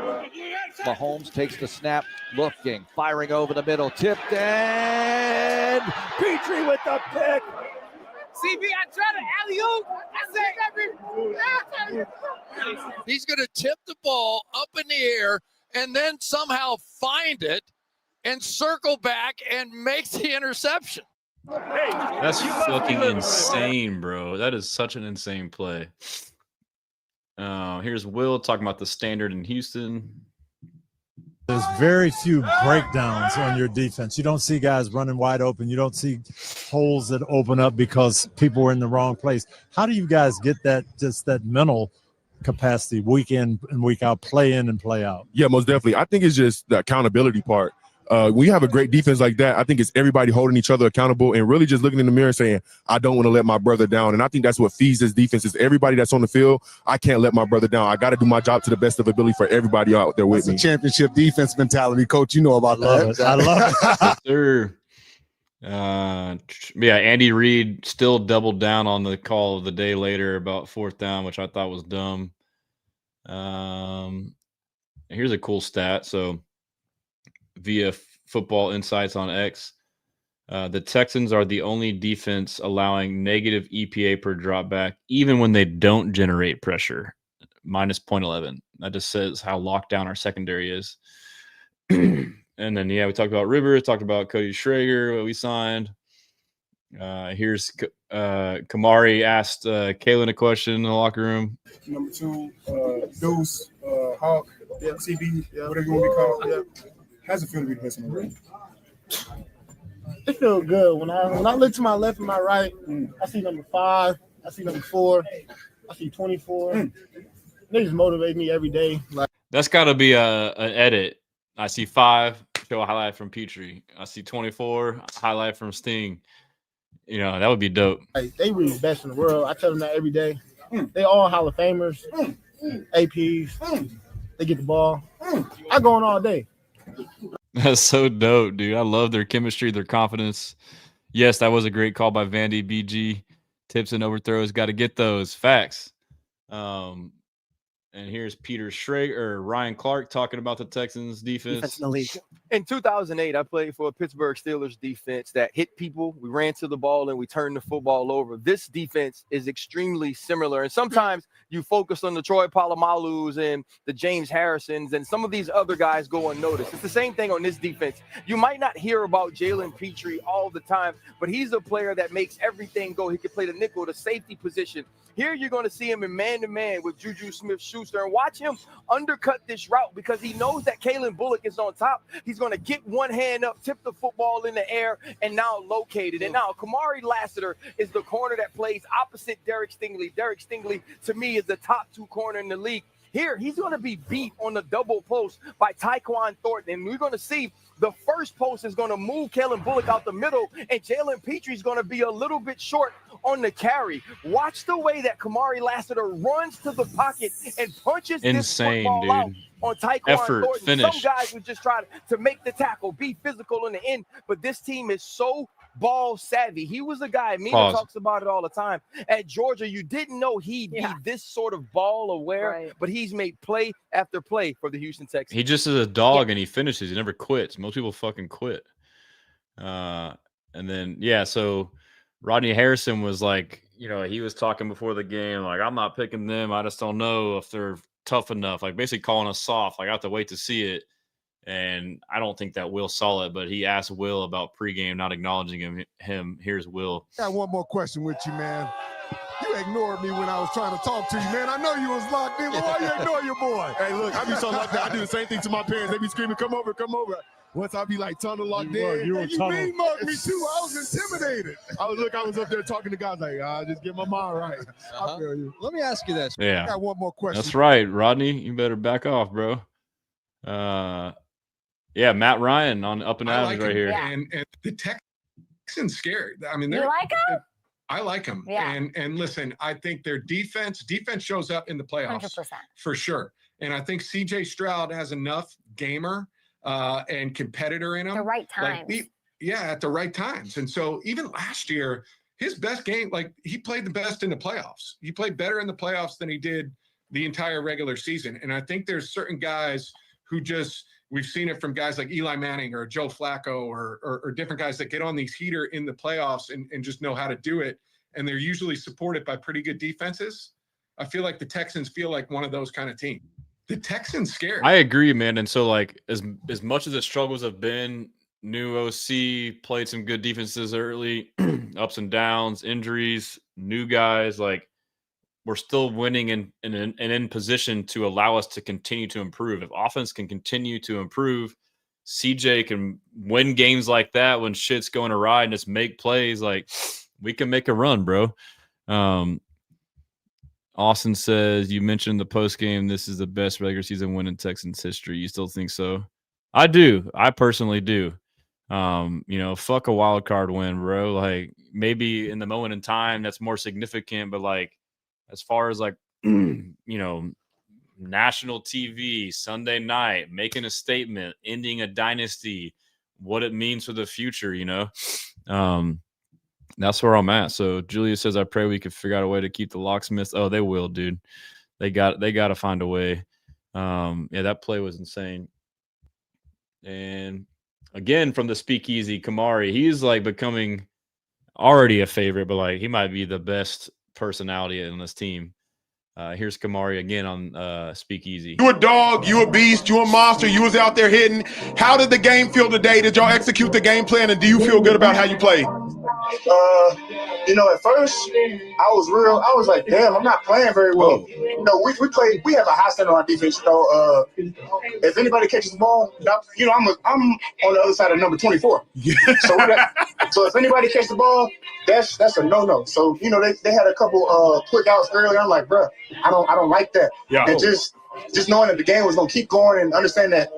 Mahomes takes the snap, looking, firing over the middle, tipped, and Petrie with the pick. CB, I tried to alley-oop. He's going to tip the ball up in the air and then somehow find it and circle back and makes the interception. That's fucking insane, bro. That is such an insane play. Here's Will talking about the standard in Houston. There's very few breakdowns on your defense. You don't see guys running wide open. You don't see holes that open up because people were in the wrong place. How do you guys get that, just that mental capacity week in and week out, play in and play out? Yeah, most definitely. I think it's just the accountability part. When you have a great defense like that, I think it's everybody holding each other accountable and really just looking in the mirror and saying, I don't want to let my brother down. And I think that's what feeds this defense is everybody that's on the field. I can't let my brother down. I got to do my job to the best of ability for everybody out there with me. It's a championship defense mentality, Coach. You know about that. I love it. Sir. Yeah, Andy Reid still doubled down on the call of the day later about fourth down, which I thought was dumb. Here's a cool stat. So via Football Insights on X, the Texans are the only defense allowing negative EPA per dropback, even when they don't generate pressure, minus 0.11. That just says how locked down our secondary is. And then, yeah, we talked about Rivers, talked about Cody Schrager, what we signed. Here's Kamari asked Kalen a question in the locker room. Number 2, Deuce, Hawk, CB, whatever you want to be called. Yeah. How's it feel to be the best in the world? It feels good. When I look to my left and my right, I see number 5, I see number 4, I see 24. They just motivate me every day. That's got to be an edit. I see 5, show a highlight from Petrie. I see 24, highlight from Sting. You know, that would be dope. They really the best in the world. I tell them that every day. They all Hall of Famers, APs. They get the ball. I go on all day. That's so dope, dude. I love their chemistry, their confidence. Yes, that was a great call by Vandy. BG. Tips and overthrows. Got to get those. Facts. And here's Peter Schrager or Ryan Clark talking about the Texans defense. In the league. In 2008, I played for a Pittsburgh Steelers defense that hit people. We ran to the ball and we turned the football over. This defense is extremely similar. And sometimes you focus on the Troy Palomalus and the James Harrisons and some of these other guys go unnoticed. It's the same thing on this defense. You might not hear about Jalen Petrie all the time, but he's a player that makes everything go. He can play the nickel, the safety position. Here you're going to see him in man-to-man with Juju Smith-Schuster and watch him undercut this route because he knows that Kalen Bullock is on top. He's going to get one hand up, tip the football in the air, and now locate it. And now Kamari Lassiter is the corner that plays opposite Derek Stingley. Derek Stingley, to me, is the top 2 corner in the league. Here, he's going to be beat on the double post by Tyquan Thornton. And we're going to see the first post is going to move Kalen Bullock out the middle, and Jalen Petrie is going to be a little bit short on the carry. Watch the way that Kamari Lassiter runs to the pocket and punches this football out on Tyquan Thornton. Finish. Some guys would just try to make the tackle, be physical in the end, but this team is so ball savvy. He was a guy, Mina talks about it all the time. At Georgia, you didn't know he'd be this sort of ball aware, but he's made play after play for the Houston Texans. He just is a dog and he finishes. He never quits. Most people fucking quit. And then, yeah, so Rodney Harrison was like, you know, he was talking before the game, like, I'm not picking them. I just don't know if they're tough enough. Like, basically calling us soft. Like, I have to wait to see it. And I don't think that Will saw it, but he asked Will about pregame, not acknowledging him. Here's Will. I got one more question with you, man. You ignored me when I was trying to talk to you, man. I know you was locked in, but why you ignore your boy? Hey, look, I be so locked in. I do the same thing to my parents. They be screaming, come over, come over. Once I be like tunnel locked in. You mean mugged me too. I was intimidated. I was up there talking to guys like, just get my mind right. I feel you. Let me ask you this. Yeah. I got one more question. That's right, Rodney. You better back off, bro. Yeah, Matt Ryan on Up and Adams right here. And the Texans scared. I mean, You like him? I like them. Yeah. And listen, I think their defense shows up in the playoffs 100%. for sure. And I think CJ Stroud has enough gamer and competitor in him. The right times. At the right times. And so even last year, his best game, like he played the best in the playoffs. He played better in the playoffs than he did the entire regular season. And I think there's certain guys who we've seen it from guys like Eli Manning or Joe Flacco or different guys that get on these heater in the playoffs and just know how to do it. And they're usually supported by pretty good defenses. I feel like the Texans feel like one of those kind of teams. The Texans scared. I agree, man. And so like as much as the struggles have been, new OC, played some good defenses early, ups and downs, injuries, new guys, like we're still winning and in position to allow us to continue to improve. If offense can continue to improve, CJ can win games like that when shit's going awry and just make plays. Like we can make a run, bro. Austin says, you mentioned the post game. This is the best regular season win in Texans history. You still think so? I do. I personally do. Fuck a wild card win, bro. Like maybe in the moment in time that's more significant, but like as far as like national TV Sunday night, making a statement, ending a dynasty, what it means for the future, that's where I'm at. So Julia says, I pray we could figure out a way to keep the locksmiths. Oh, they will, dude. They got to find a way. That play was insane. And again, from the speakeasy, Kamari, he's like becoming already a favorite, but like he might be the best personality in this team. Here's Kamari again on speakeasy. You a dog, you a beast, you a monster, you was out there hitting. How did the game feel today? Did y'all execute the game plan, and do you feel good about how you played? At first I was like, damn, I'm not playing very well. We have a high standard on defense. If anybody catches the ball, I'm on the other side of number 24. So if anybody catches the ball, that's a no. So they had a couple quick outs early. I'm like, bro, I don't like that. Yeah. And just knowing that the game was gonna keep going and understand that,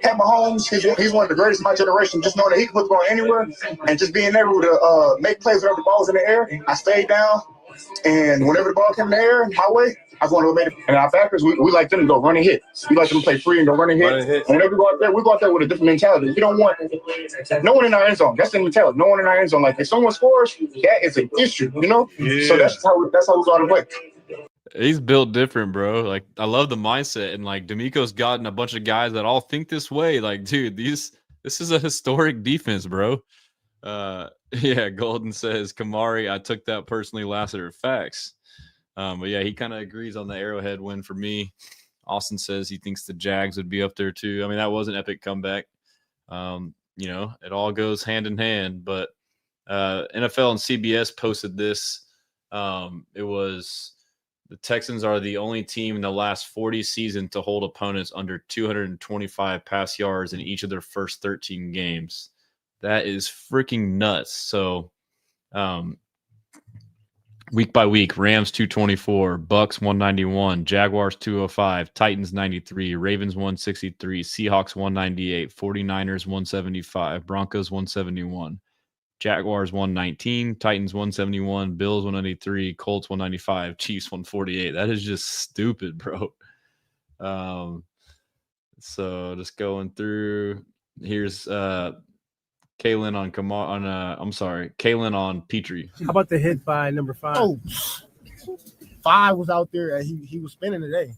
Pat Mahomes, he's one of the greatest of my generation. Just knowing that he can put the ball anywhere and just being able to make plays whenever the ball was in the air. I stayed down, and whenever the ball came in the air my way, I was going to make it. And our backers, we like them to go run and hit. We like them to play free and go run and hit. And whenever we go out there with a different mentality. We don't want no one in our end zone. That's the mentality. No one in our end zone. Like if someone scores, that is an issue. Yeah. So that's how we go out and play. He's built different, bro. Like I love the mindset, and like D'Amico's gotten a bunch of guys that all think this way. Like, dude, this is a historic defense, bro. Golden says, Kamari, I took that personally last year. Facts. But yeah, he kind of agrees on the Arrowhead win for me. Austin says he thinks the Jags would be up there too. I mean, that was an epic comeback. It all goes hand in hand. But NFL and CBS posted this. It was the Texans are the only team in the last 40 seasons to hold opponents under 225 pass yards in each of their first 13 games. That is freaking nuts. So, week by week, Rams 224, Bucks 191, Jaguars 205, Titans 93, Ravens 163, Seahawks 198, 49ers 175, Broncos 171, Jaguars 119, Titans 171, Bills 193, Colts 195, Chiefs 148. That is just stupid, bro. So just going through. Here's Kalen on Petrie. How about the hit by number 5? Oh, 5 was out there. He was spinning today.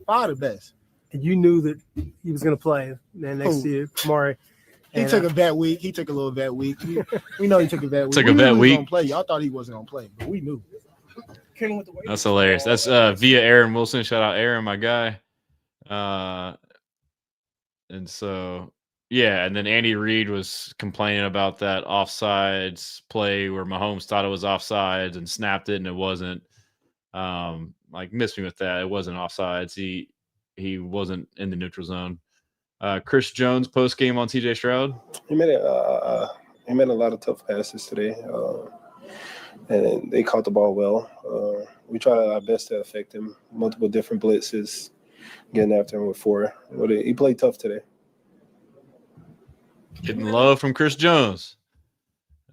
5 the best. And you knew that he was going to play next year, Kamari. He took a bad week. He took a little bad week. We know he took a bad week. Took a bad week. Play. Y'all thought he wasn't going to play, but we knew. That's hilarious. That's via Aaron Wilson. Shout out Aaron, my guy. And so, yeah, and then Andy Reid was complaining about that offsides play where Mahomes thought it was offsides and snapped it and it wasn't. Missed me with that. It wasn't offsides. He wasn't in the neutral zone. Chris Jones post game on TJ Stroud. He made a lot of tough passes today, and they caught the ball well. We tried our best to affect him. Multiple different blitzes, getting after him with 4. But he played tough today. Getting love from Chris Jones.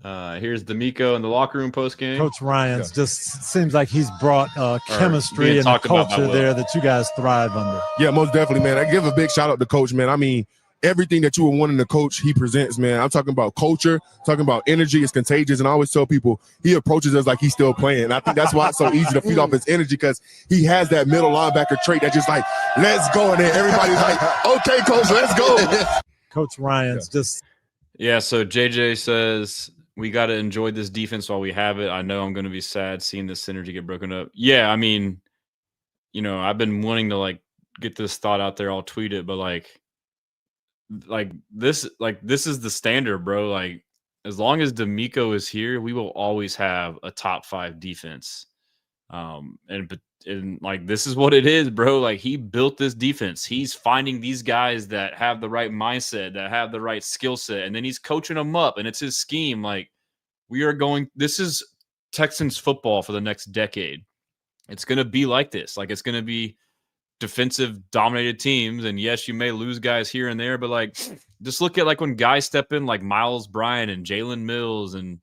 Here's D'Amico in the locker room post game. Coach Ryan's just seems like he's brought chemistry being and a talked about by culture Will. there that you guys thrive under. Yeah, most definitely, man. I give a big shout out to Coach, man. I mean, everything that you were wanting to coach, he presents, man. I'm talking about culture, talking about energy. It's contagious. And I always tell people he approaches us like he's still playing. And I think that's why it's so easy to feed off his energy, because he has that middle linebacker trait that just like, let's go. And then everybody's like, okay, Coach, let's go. Coach Ryan's just. Yeah, so JJ says, we got to enjoy this defense while we have it. I know I'm going to be sad seeing this synergy get broken up. Yeah, I mean, you know, I've been wanting to like get this thought out there. I'll tweet it, but like this is the standard, bro. Like, as long as D'Amico is here, we will always have a top 5 defense. And like, this is what it is, bro. Like, he built this defense. He's finding these guys that have the right mindset, that have the right skill set, and then he's coaching them up, and it's his scheme. Like, this is Texans football for the next decade. It's going to be like this. Like, it's going to be defensive dominated teams. And yes, you may lose guys here and there, but like, just look at like when guys step in, like Miles Bryant and Jalen Mills, and,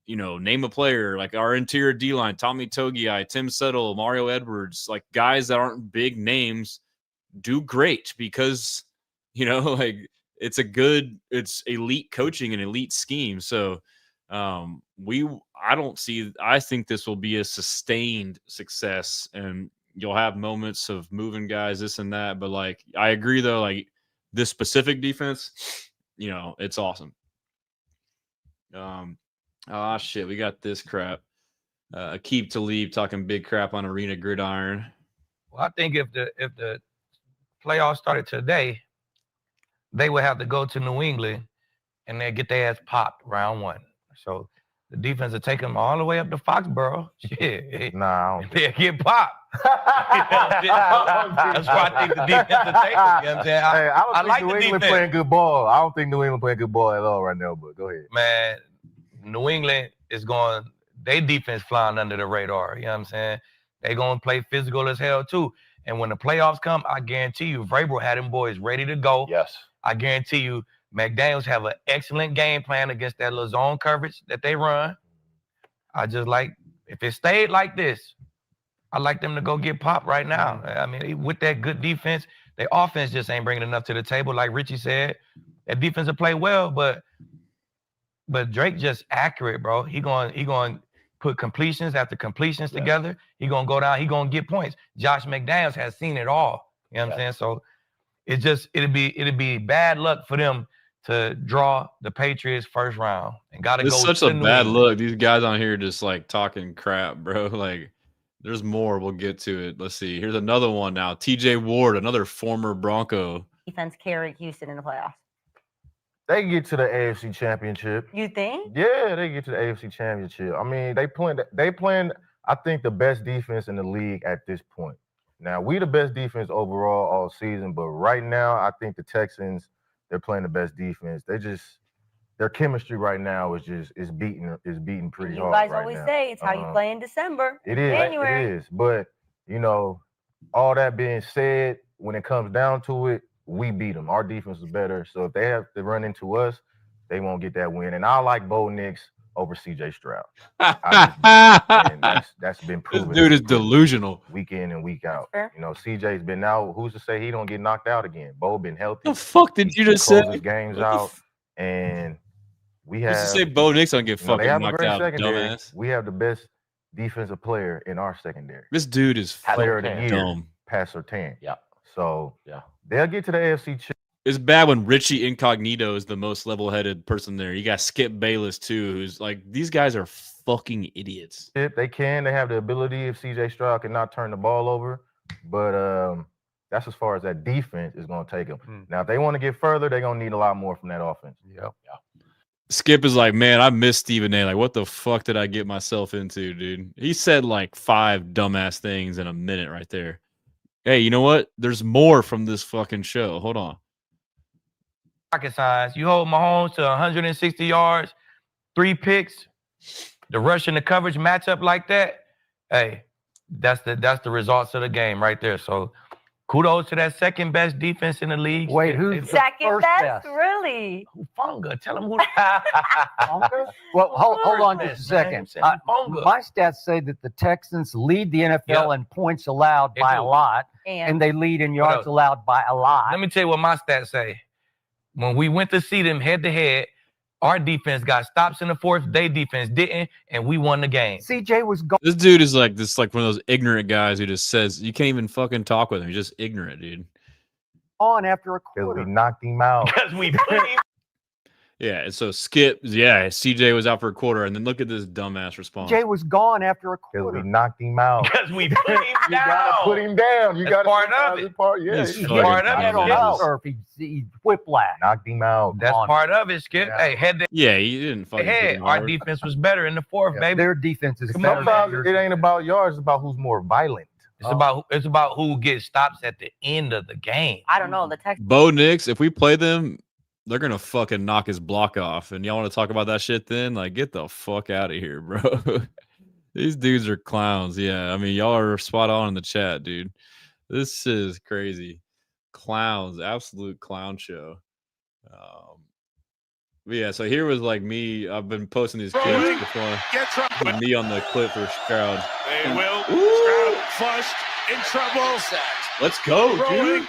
you know, name a player, like our interior D-line, Tommy Togiai, Tim Settle, Mario Edwards, like guys that aren't big names do great because, you know, like it's elite coaching and elite scheme. So I think this will be a sustained success, and you'll have moments of moving guys, this and that. But like, I agree though, like this specific defense, you know, it's awesome. Shit, we got this crap. Keep to leave talking big crap on Arena Gridiron. Well, I think if the playoffs started today, they would have to go to New England and they get their ass popped round 1. So the defense will take them all the way up to Foxborough. Shit. Nah, they get popped. That's why I think the defense will take them. You know what I'm saying? I don't like think the New England defense. playing good ball. I don't think New England playing good ball at all right now, but go ahead. Man, New England is going, they defense flying under the radar. You know what I'm saying? They going to play physical as hell too. And when the playoffs come, I guarantee you, Vrabel had them boys ready to go. Yes. I guarantee you, McDaniels have an excellent game plan against that little zone coverage that they run. I just like, if it stayed like this, I like them to go get popped right now. I mean, with that good defense, their offense just ain't bringing enough to the table. Like Richie said, that defense will play well, but Drake just accurate, bro. He going put completions after completions together. He going to go down. He going to get points. Josh McDaniels has seen it all. You know what I'm saying? So it'd be bad luck for them to draw the Patriots first round and got to go. It's such a bad look. These guys on here just like talking crap, bro. Like, there's more. We'll get to it. Let's see. Here's another one now. TJ Ward, another former Bronco. Defense carry Houston in the playoffs. They can get to the AFC Championship. You think? Yeah, they get to the AFC Championship. I mean, they playing, I think, the best defense in the league at this point. Now, we the best defense overall all season, but right now, I think the Texans, they're playing the best defense. Their chemistry right now is beating pretty hard. You guys right always now. say it's how you play in December. It is. January. It is. But, you know, all that being said, when it comes down to it, we beat them. Our defense is better. So if they have to run into us, they won't get that win. And I like Bo Nix over CJ Stroud. And that's been proven. This dude is delusional. Week in and week out. You know, CJ's been out. Who's to say he don't get knocked out again? Bo been healthy. The fuck did you just say? His games out. And we have. Who's to say Bo Nix don't get fucking knocked out, dumbass? We have the best defensive player in our secondary. This dude is player of the year, dumb. Pat Surtain. Yeah. So they'll get to the AFC. It's bad when Richie Incognito is the most level-headed person there. You got Skip Bayless too, who's like, these guys are fucking idiots. They can. They have the ability if CJ Stroud cannot turn the ball over, but that's as far as that defense is going to take them. Now, if they want to get further, they're going to need a lot more from that offense. Yeah. Skip is like, man, I miss Stephen A. Like, what the fuck did I get myself into, dude? He said like 5 dumbass things in a minute right there. Hey, you know what? There's more from this fucking show. Hold on. Rocket science. You hold Mahomes to 160 yards, 3 picks, the rush and the coverage match up like that. Hey, that's the results of the game right there. So Kudos to that second best defense in the league. Wait, who's the Second first best? Really? Funga? Tell him who. Well, hold on First just a best, second. man. Send Funga. My stats say that the Texans lead the NFL in points allowed They by do. a lot, And and they lead in What yards else? allowed by a lot. Let me tell you what my stats say. When we went to see them head to head, our defense got stops in the fourth. They defense didn't, and we won the game. CJ was gone. This dude is like one of those ignorant guys who just says you can't even fucking talk with him. He's just ignorant, dude. On after a Because quarter. we knocked him out. Because we put him. Yeah, and so Skip, CJ was out for a quarter, and then look at this dumbass response. CJ was gone after a Because quarter. we knocked him out. Because we put him down. You gotta put him down. You That's gotta part of it. Yeah, He's you fucking part of it. I don't dumbass. know if he whiplash. knocked him out. That's on. part of it, Skip. Yeah. Hey, head to Yeah, he didn't fucking hit head. him Our hard. defense was better in the fourth, baby. Their defense is Come better. on, than Sometimes yours. it ain't about yards. It's about who's more violent. It's about who gets stops at the end of the game. I don't know. The Texans. Bo Nix, if we play them, they're gonna fucking knock his block off. And y'all want to talk about that shit then? Like, get the fuck out of here, bro. These dudes are clowns. Yeah, I mean, y'all are spot on in the chat, dude. This is crazy. Clowns, absolute clown show. But yeah, so here was like me. I've been posting these clips before. Gets up. With me on the clip for Stroud. They will. Stroud flushed in trouble. Let's go, Rolling. dude.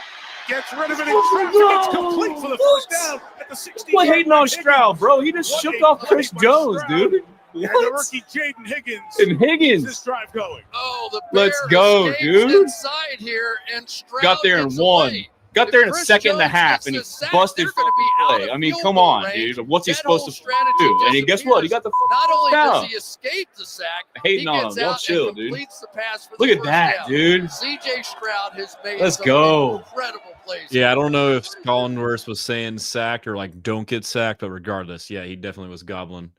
Gets rid of it in traffic. It's complete for the first down at the 60. What hating on Stroud, bro? He just shook off Chris Jones, dude. And the rookie Jaden Higgins. And Higgins. This drive going. Oh, the Let's Bear go, escapes dude. inside here, and Stroud Got there in gets one. away. Got If there in a Chris second and a Jones half, gets and he the sack, busted they're gonna be out play. of I mean, field come goal on, range. dude. What's he That supposed whole to strategy do? And guess what? He got the Not only down. does he escape the sack, Hating he on gets him. Y'all out chill, and dude. completes the pass for Look the at first that, down. dude. CJ Stroud has made Let's some go. incredible plays. Yeah, I don't know if Collinworth was saying sacked or like don't get sacked, but regardless, yeah, he definitely was gobbling.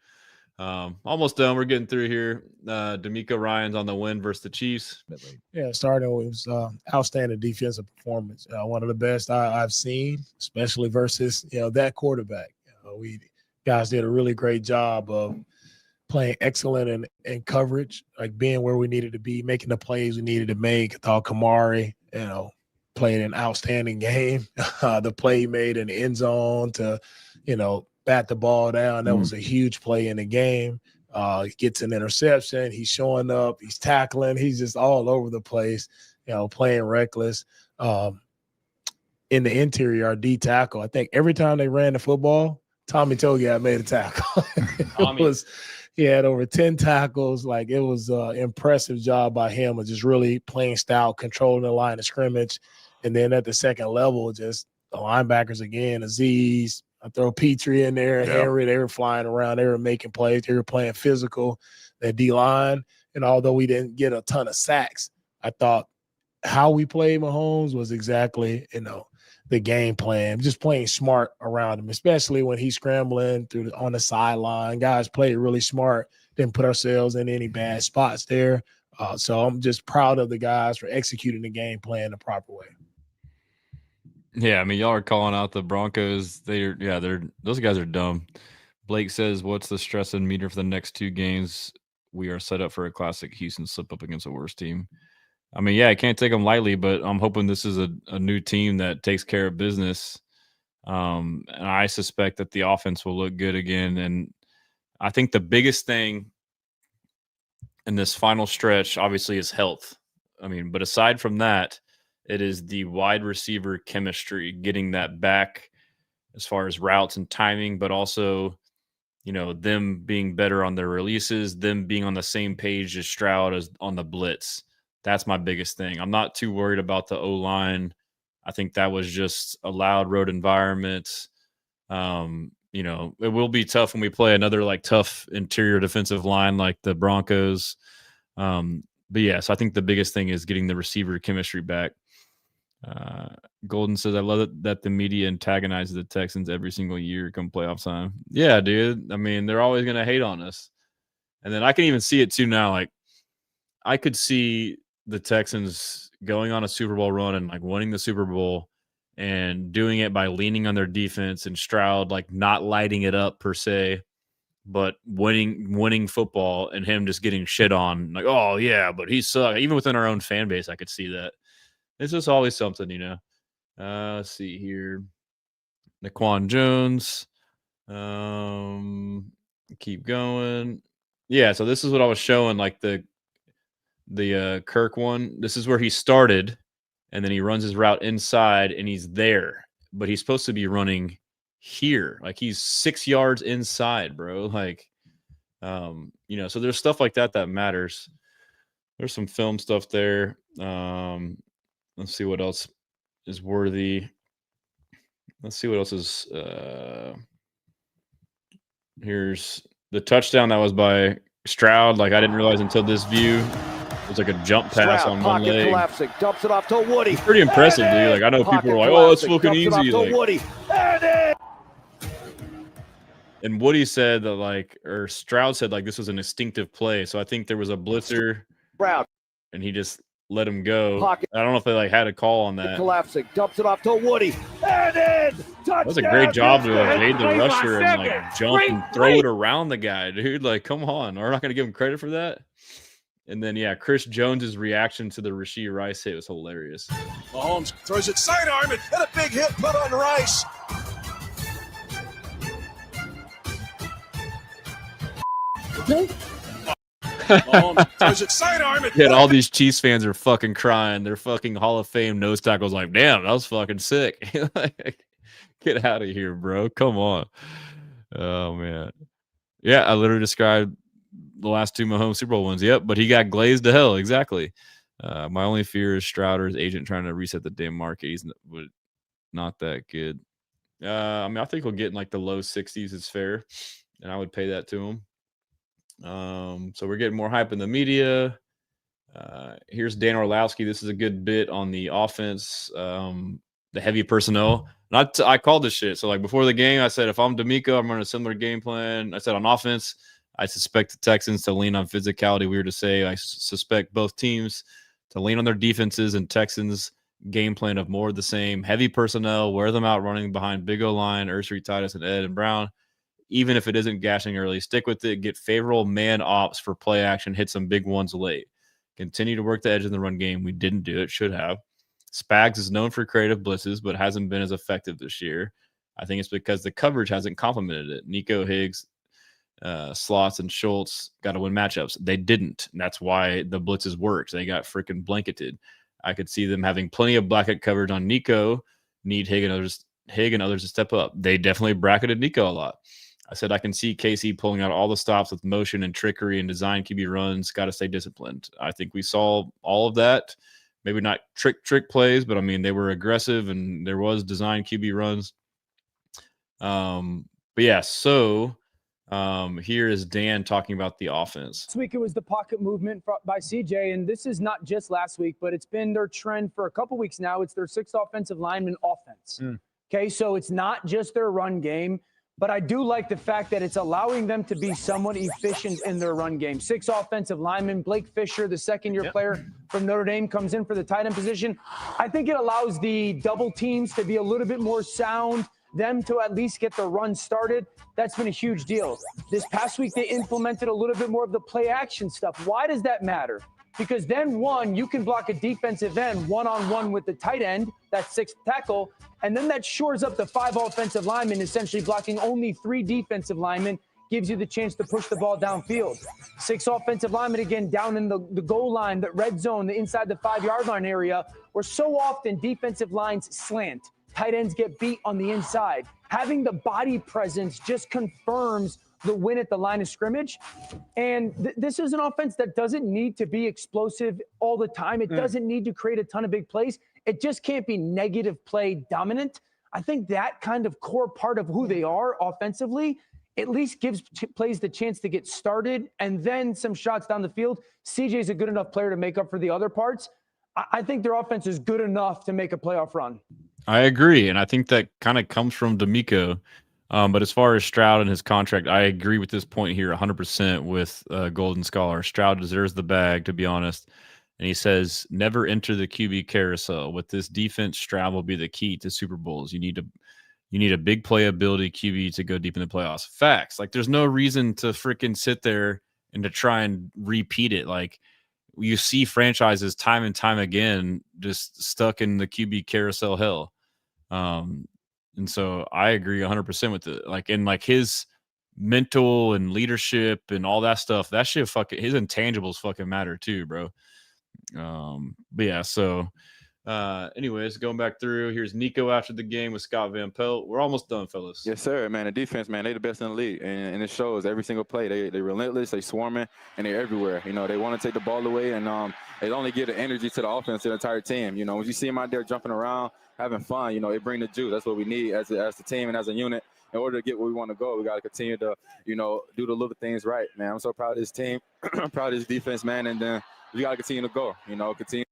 Almost done. We're getting through here. D'Amico Ryan's on the win versus the Chiefs. Yeah, starting with outstanding defensive performance. One of the best I've seen, especially versus that quarterback. We guys did a really great job of playing excellent in coverage, like being where we needed to be, making the plays we needed to make. I thought Kamari, played an outstanding game. The play he made in the end zone to, bat the ball down. That was a huge play in the game. He gets an interception. He's showing up. He's tackling. He's just all over the place, playing reckless. In the interior, our D tackle, I think every time they ran the football, Tommy Togiai made a tackle. He had over 10 tackles. Like, it was an impressive job by him of just really playing style, controlling the line of scrimmage. And then at the second level, just the linebackers again, Aziz, I throw Petrie in there, Henry, they were flying around. They were making plays. They were playing physical. That D-line, and although we didn't get a ton of sacks, I thought how we played Mahomes was exactly, the game plan. Just playing smart around him, especially when he's scrambling on the sideline. Guys played really smart, didn't put ourselves in any bad spots there. So I'm just proud of the guys for executing the game plan the proper way. Yeah, I mean, y'all are calling out the Broncos. Those guys are dumb. Blake says, "What's the stress and meter for the next two games? We are set up for a classic Houston slip up against a worse team." I mean, yeah, I can't take them lightly, but I'm hoping this is a new team that takes care of business. And I suspect that the offense will look good again. And I think the biggest thing in this final stretch, obviously, is health. I mean, but aside from that, it is the wide receiver chemistry, getting that back as far as routes and timing, but also, them being better on their releases, them being on the same page as Stroud as on the blitz. That's my biggest thing. I'm not too worried about the O-line. I think that was just a loud road environment. It will be tough when we play another tough interior defensive line like the Broncos. But yeah, so I think the biggest thing is getting the receiver chemistry back. Golden says, "I love it that the media antagonizes the Texans every single year come playoff time." Yeah, dude. I mean, they're always going to hate on us. And then I can even see it too now. Like, I could see the Texans going on a Super Bowl run and winning the Super Bowl and doing it by leaning on their defense and Stroud not lighting it up per se, but winning football and him just getting shit on. Oh yeah, but he sucked. Even within our own fan base, I could see that. It's just always something, you know. Let's see here. Naquan Jones. Keep going. Yeah, so this is what I was showing, like the Kirk one. This is where he started, and then he runs his route inside, and he's there. But he's supposed to be running here. Like, he's 6 yards inside, bro. Like, you know, so there's stuff like that that matters. There's some film stuff there. Let's see what else is worthy. Let's see what else is. Here's the touchdown that was by Stroud. Like, I didn't realize until this view. It was like a jump pass Stroud, on one pocket leg. collapsing, dumps it off to Woody. It's pretty impressive, dude. Like, I know people are like, "Oh, it's fucking easy." Like, Woody. and Woody said that, like, or Stroud said, like, this was an instinctive play. So I think there was a blitzer, Stroud, and he just let him go. Pocket. I don't know if they like had a call on that. collapsing, dumps it off to Woody. And in, That was a great job to have made the rusher and like jump and throw it around the guy, dude. Like, come on, we're not going to give him credit for that. And then, yeah, Chris Jones's reaction to the Rashee Rice hit was hilarious. Mahomes throws it sidearm and a big hit put on Rice. Mahomes throws it sidearm and Yeah, all these Chiefs fans are fucking crying. They're fucking Hall of Fame nose tackles. Like, damn, that was fucking sick. Like, get out of here, bro. Come on. Oh man. Yeah, I literally described the last two Mahomes Super Bowl wins. Yep, but he got glazed to hell. Exactly. My only fear is Strouder's agent trying to reset the damn market. He's not that good. I mean, I think he'll get in like the low 60s. It's fair, and I would pay that to him. So we're getting more hype in the media. Here's Dan Orlowski. This is a good bit on the offense, the heavy personnel. I called this shit. So, like, before the game, I said, if I'm D'Amico, I'm running a similar game plan. I said on offense, I suspect the Texans to lean on physicality. Weird to say. I suspect both teams to lean on their defenses, and Texans game plan of more of the same. Heavy personnel, wear them out running behind Big O-line, Ursary, Titus, and Ed and Brown. Even if it isn't gashing early, stick with it. Get favorable man ops for play action. Hit some big ones late. Continue to work the edge in the run game. We didn't do it. Should have. Spags is known for creative blitzes, but hasn't been as effective this year. I think it's because the coverage hasn't complemented it. Nico Higgs, Slots, and Schultz got to win matchups. They didn't. And that's why the blitzes worked. They got freaking blanketed. I could see them having plenty of blanket coverage on Nico. Need Hig and others to step up. They definitely bracketed Nico a lot. I said I can see Casey pulling out all the stops with motion and trickery and design QB runs. Got to stay disciplined. I think we saw all of that. Maybe not trick plays, but I mean, they were aggressive and there was design QB runs. But yeah, so here is Dan talking about the offense. This week it was the pocket movement by CJ, and this is not just last week, but it's been their trend for a couple weeks now. It's their 6 offensive lineman offense. Okay, so it's not just their run game. But I do like the fact that it's allowing them to be somewhat efficient in their run game. 6 offensive linemen. Blake Fisher, the second-year player from Notre Dame, comes in for the tight end position. I think it allows the double teams to be a little bit more sound, them to at least get the run started. That's been a huge deal. This past week, they implemented a little bit more of the play action stuff. Why does that matter? Because then, one, you can block a defensive end one-on-one with the tight end, that 6th tackle, and then that shores up the 5 offensive linemen, essentially blocking only 3 defensive linemen, gives you the chance to push the ball downfield. 6 offensive linemen, again, down in the goal line, the red zone, the inside the 5-yard line area, where so often defensive lines slant. Tight ends get beat on the inside. Having the body presence just confirms the win at the line of scrimmage. And this is an offense that doesn't need to be explosive all the time. It doesn't need to create a ton of big plays. It just can't be negative play dominant. I think that kind of core part of who they are offensively at least gives plays the chance to get started and then some shots down the field. CJ's a good enough player to make up for the other parts. I think their offense is good enough to make a playoff run. I agree, and I think that kind of comes from D'Amico. But as far as Stroud and his contract, I agree with this point here 100% with Golden Scholar. Stroud deserves the bag, to be honest. And he says, never enter the QB carousel. With this defense, Stroud will be the key to Super Bowls. You need a big playability QB to go deep in the playoffs. Facts. Like, there's no reason to freaking sit there and to try and repeat it. Like, you see franchises time and time again just stuck in the QB carousel hell. And so I agree 100% with it. Like, and like his mental and leadership and all that stuff, that shit fucking, his intangibles fucking matter too, bro. But yeah, so anyways, going back through, here's Nico after the game with Scott Van Pelt. We're almost done, fellas. Yes, sir, man. The defense, man, they the best in the league, and it shows every single play. They relentless, they swarming, and they're everywhere. You know, they want to take the ball away, and they only give the energy to the offense, to the entire team. You know, when you see them out there jumping around, having fun, you know, it brings the juice. That's what we need as the team and as a unit. In order to get where we want to go, we got to continue to, you know, do the little things right, man. I'm so proud of this team, proud of this defense, man, and then we got to continue to go. You know, continue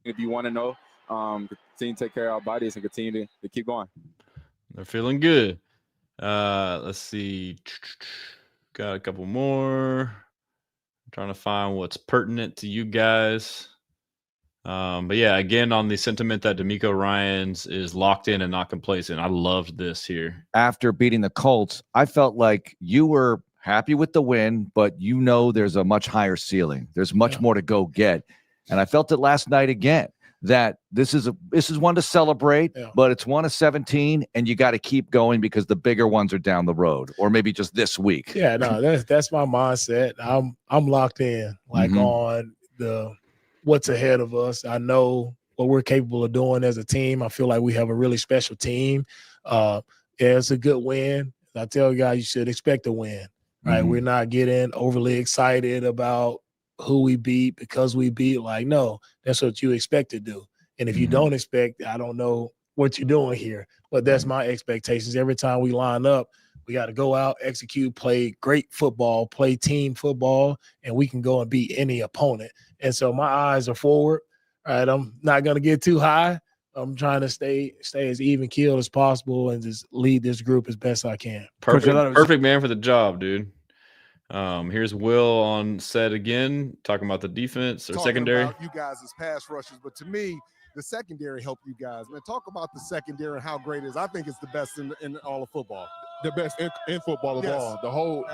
to be 1-0. Continue to take care of our bodies and continue to keep going. They're feeling good. Let's see. Got a couple more. I'm trying to find what's pertinent to you guys. But yeah, again, on the sentiment that DeMeco Ryans is locked in and not complacent. I loved this here. After beating the Colts, I felt like you were happy with the win, but you know there's a much higher ceiling. There's much more to go get. And I felt it last night again. That this is one to celebrate, but it's 1 of 17, and you got to keep going because the bigger ones are down the road, or maybe just this week. Yeah, no, that's my mindset. I'm locked in, like on the what's ahead of us. I know what we're capable of doing as a team. I feel like we have a really special team. Yeah, it's a good win. I tell you guys, you should expect a win, right? We're not getting overly excited about who we beat because we beat. Like, no, that's what you expect to do. And if you don't expect, I don't know what you're doing here, but that's my expectations. Every time we line up, we got to go out, execute, play great football, play team football, and we can go and beat any opponent. And so my eyes are forward. Right, I'm not going to get too high. I'm trying to stay as even keeled as possible and just lead this group as best I can. Perfect man for the job, dude. Here's Will on set again, talking about the defense or secondary. About you guys as pass rushers, but to me, the secondary helped you guys. Man, talk about the secondary and how great it is. I think it's the best in all of football. The best in football of all. The whole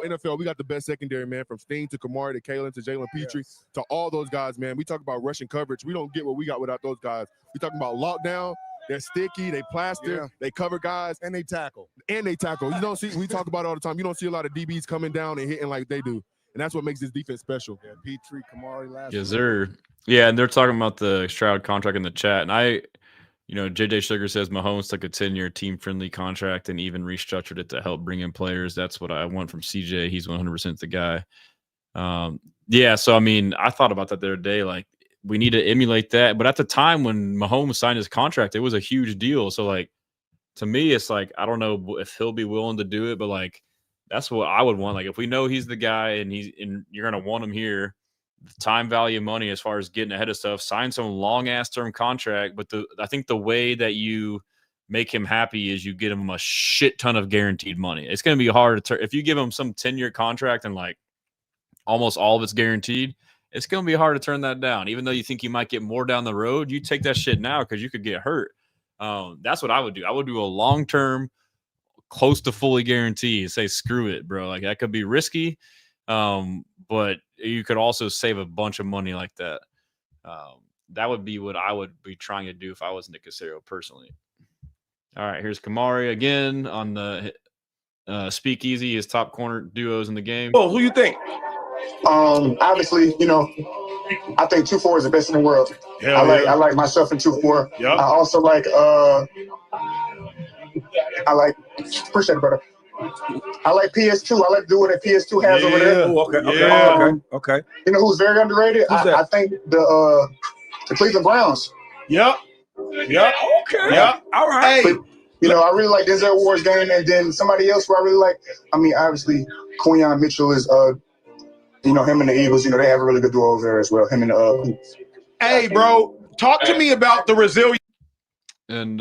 NFL, we got the best secondary, man, from Steen to Kamari to Kalen to Jalen Petrie to all those guys, man. We talk about rushing coverage. We don't get what we got without those guys. We talking about lockdown. They're sticky, they plaster, they cover guys, and they tackle. You don't see, we talk about it all the time. You don't see a lot of DBs coming down and hitting like they do. And that's what makes this defense special. Yeah, Petrie, Kamari last Yes, sir. Yeah, and they're talking about the Stroud contract in the chat. And JJ Sugar says Mahomes took a 10-year team-friendly contract and even restructured it to help bring in players. That's what I want from CJ. He's 100% the guy. Yeah, so, I mean, I thought about that the other day, like, we need to emulate that. But at the time when Mahomes signed his contract, it was a huge deal. So, like, to me, it's like, I don't know if he'll be willing to do it, but, like, that's what I would want. Like, if we know he's the guy and you're going to want him here, the time value of money as far as getting ahead of stuff, sign some long-ass term contract. But I think the way that you make him happy is you get him a shit ton of guaranteed money. It's going to be hard to if you give him some 10-year contract and, like, almost all of it's guaranteed, it's going to be hard to turn that down. Even though you think you might get more down the road, you take that shit now because you could get hurt. That's what I would do. I would do a long-term, close to fully guaranteed and say, screw it, bro. Like, that could be risky, but you could also save a bunch of money like that. That would be what I would be trying to do if I was Nick Caserio personally. All right, here's Kamari again on the speakeasy, his top corner duos in the game. Well, who you think? Obviously, I think 2-4 is the best in the world. I like myself in 2-4. Yep. I also like appreciate it, brother. I like PS2. I like to do what PS2 has over there. Okay. You know who's very underrated? I think the Cleveland Browns. Yep. Okay. Yep. All right. But, I really like Denzel Ward's game, and then somebody else who I really like. I mean, obviously, Quinyon Mitchell is him and the Eagles, they have a really good duo over there as well. Him and the Hey, bro, talk to me about the resilience. And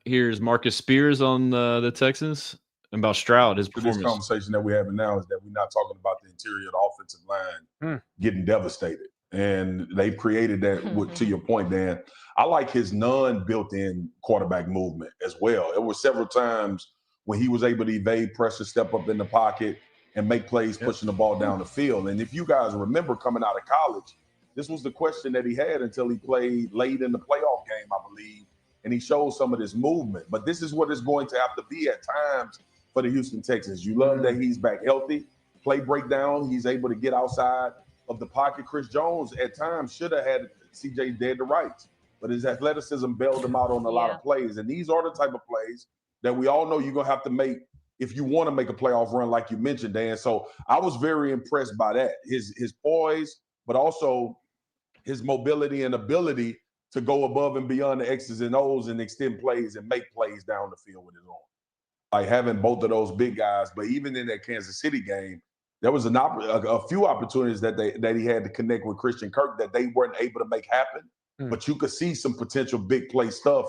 here's Marcus Spears on the Texans and about Stroud, his performance. This conversation that we're having now is that we're not talking about the interior of the offensive line getting devastated. And they've created that, to your point, Dan. I like his non-built-in quarterback movement as well. There were several times when he was able to evade pressure, step up in the pocket, and make plays pushing the ball down the field. And if you guys remember coming out of college, this was the question that he had until he played late in the playoff game, I believe, and he showed some of this movement. But this is what it's going to have to be at times for the Houston Texans. You love that he's back healthy, play breakdown, he's able to get outside of the pocket. Chris Jones at times should have had CJ dead to rights, but his athleticism bailed him out on a lot of plays. And these are the type of plays that we all know you're going to have to make if you want to make a playoff run, like you mentioned, Dan. So I was very impressed by that. His poise, but also his mobility and ability to go above and beyond the X's and O's and extend plays and make plays down the field with his arm. Like having both of those big guys, but even in that Kansas City game, there was a few opportunities that he had to connect with Christian Kirk that they weren't able to make happen. But you could see some potential big play stuff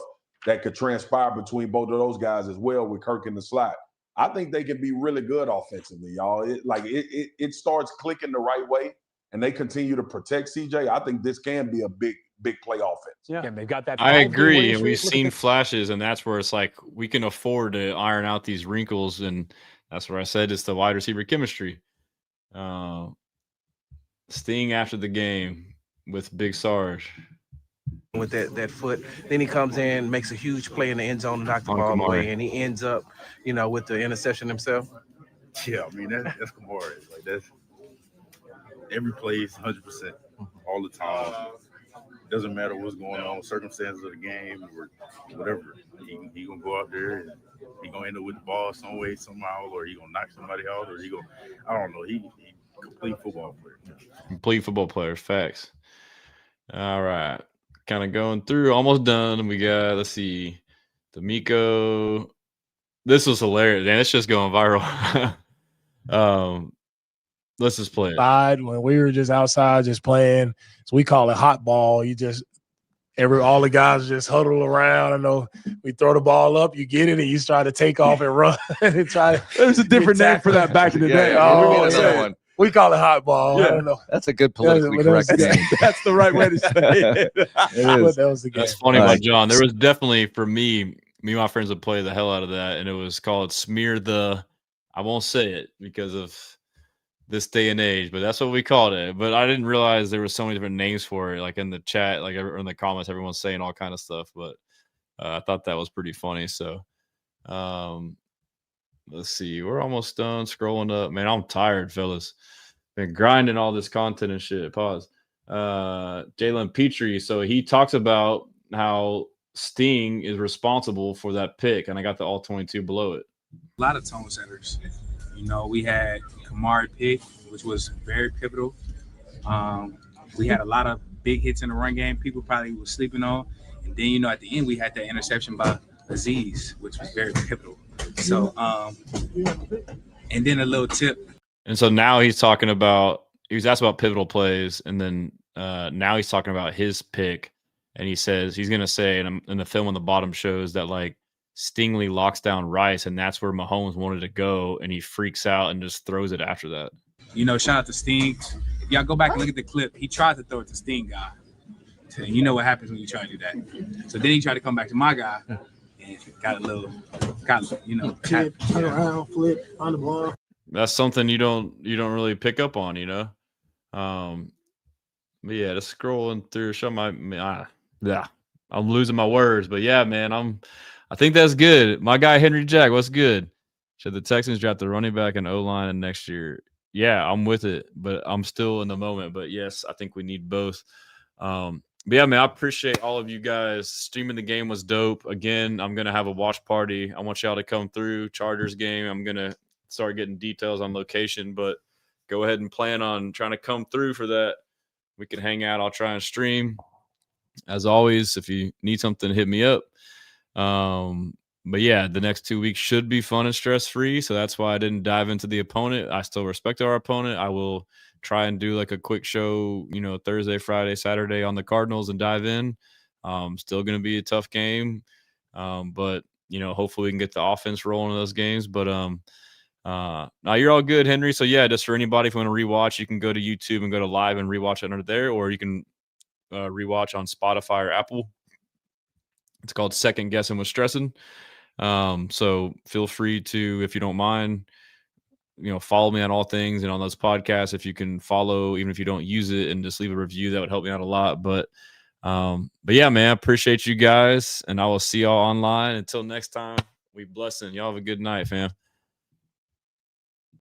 that could transpire between both of those guys as well with Kirk in the slot. I think they can be really good offensively, y'all. It starts clicking the right way, and they continue to protect CJ. I think this can be a big play offense. Yeah, and they've got that. I agree, and we've seen flashes, and that's where it's like we can afford to iron out these wrinkles, and that's where I said it's the wide receiver chemistry. Sting after the game with Big Sarge. With that foot, then he comes in, makes a huge play in the end zone, and knock the ball away, and he ends up, with the interception himself. Yeah, I mean that's Kamara. Like that's every play is 100% all the time. Doesn't matter what's going on, circumstances of the game or whatever. He gonna go out there and he gonna end up with the ball some way, somehow, or he gonna knock somebody out, or I don't know. He complete football player. Complete football player, facts. All right. Kind of going through, almost done. We got, let's see, D'Amico. This was hilarious, man. It's just going viral. Let's just play it. When we were just outside just playing, so we call it hot ball. You just all the guys just huddle around. I know we throw the ball up, you get it, and you try to take off and run. There's a different name for that back in the day. Oh, we call it hot ball. Yeah. I don't know. That's a good politically correct name. That's the right way to say it. That's funny about John. There was definitely, for me and my friends would play the hell out of that, and it was called Smear the, I won't say it because of this day and age, but that's what we called it. But I didn't realize there were so many different names for it, like in the chat, like in the comments, everyone's saying all kind of stuff. But I thought that was pretty funny. So let's see. We're almost done scrolling up. Man, I'm tired, fellas. Been grinding all this content and shit. Pause. Jalen Petrie. So he talks about how Sting is responsible for that pick, and I got the all 22 below it. A lot of tone setters. We had Kamari pick, which was very pivotal. We had a lot of big hits in the run game. People probably were sleeping on. And then, at the end, we had that interception by Aziz, which was very pivotal. So, and then a little tip. And so now he's talking about, he was asked about pivotal plays, and then now he's talking about his pick, and he says he's going to say, and in the film on the bottom shows that like Stingley locks down Rice, and that's where Mahomes wanted to go, and he freaks out and just throws it after that. Shout out to Sting. If y'all go back and look at the clip, he tried to throw it to Sting guy. You know what happens when you try to do that. So then he tried to come back to my guy and got a little, turn around, flip on the ball. That's something you don't really pick up on, But yeah, just scrolling through, I'm losing my words, but yeah, man, I think that's good. My guy Henry Jack, what's good? Should the Texans draft the running back and O-line next year? Yeah, I'm with it, but I'm still in the moment. But yes, I think we need both. But yeah, man, I appreciate all of you guys. Streaming the game was dope. Again, I'm going to have a watch party. I want y'all to come through. Chargers game. I'm going to start getting details on location, but go ahead and plan on trying to come through for that. We can hang out. I'll try and stream. As always, if you need something, hit me up. But yeah, the next 2 weeks should be fun and stress-free. So that's why I didn't dive into the opponent. I still respect our opponent. I will try and do like a quick show, Thursday, Friday, Saturday on the Cardinals and dive in. Still going to be a tough game. But hopefully we can get the offense rolling in those games. But now you're all good, Henry. So yeah, just for anybody, if you want to rewatch, you can go to YouTube and go to live and rewatch it under there, or you can rewatch on Spotify or Apple. It's called Second Guessing with Stressing. So feel free to, if you don't mind, follow me on all things and on those podcasts. If you can follow, even if you don't use it, and just leave a review, that would help me out a lot. But yeah, man, appreciate you guys, and I will see y'all online. Until next time, we BLESSAN. Y'all have a good night, fam.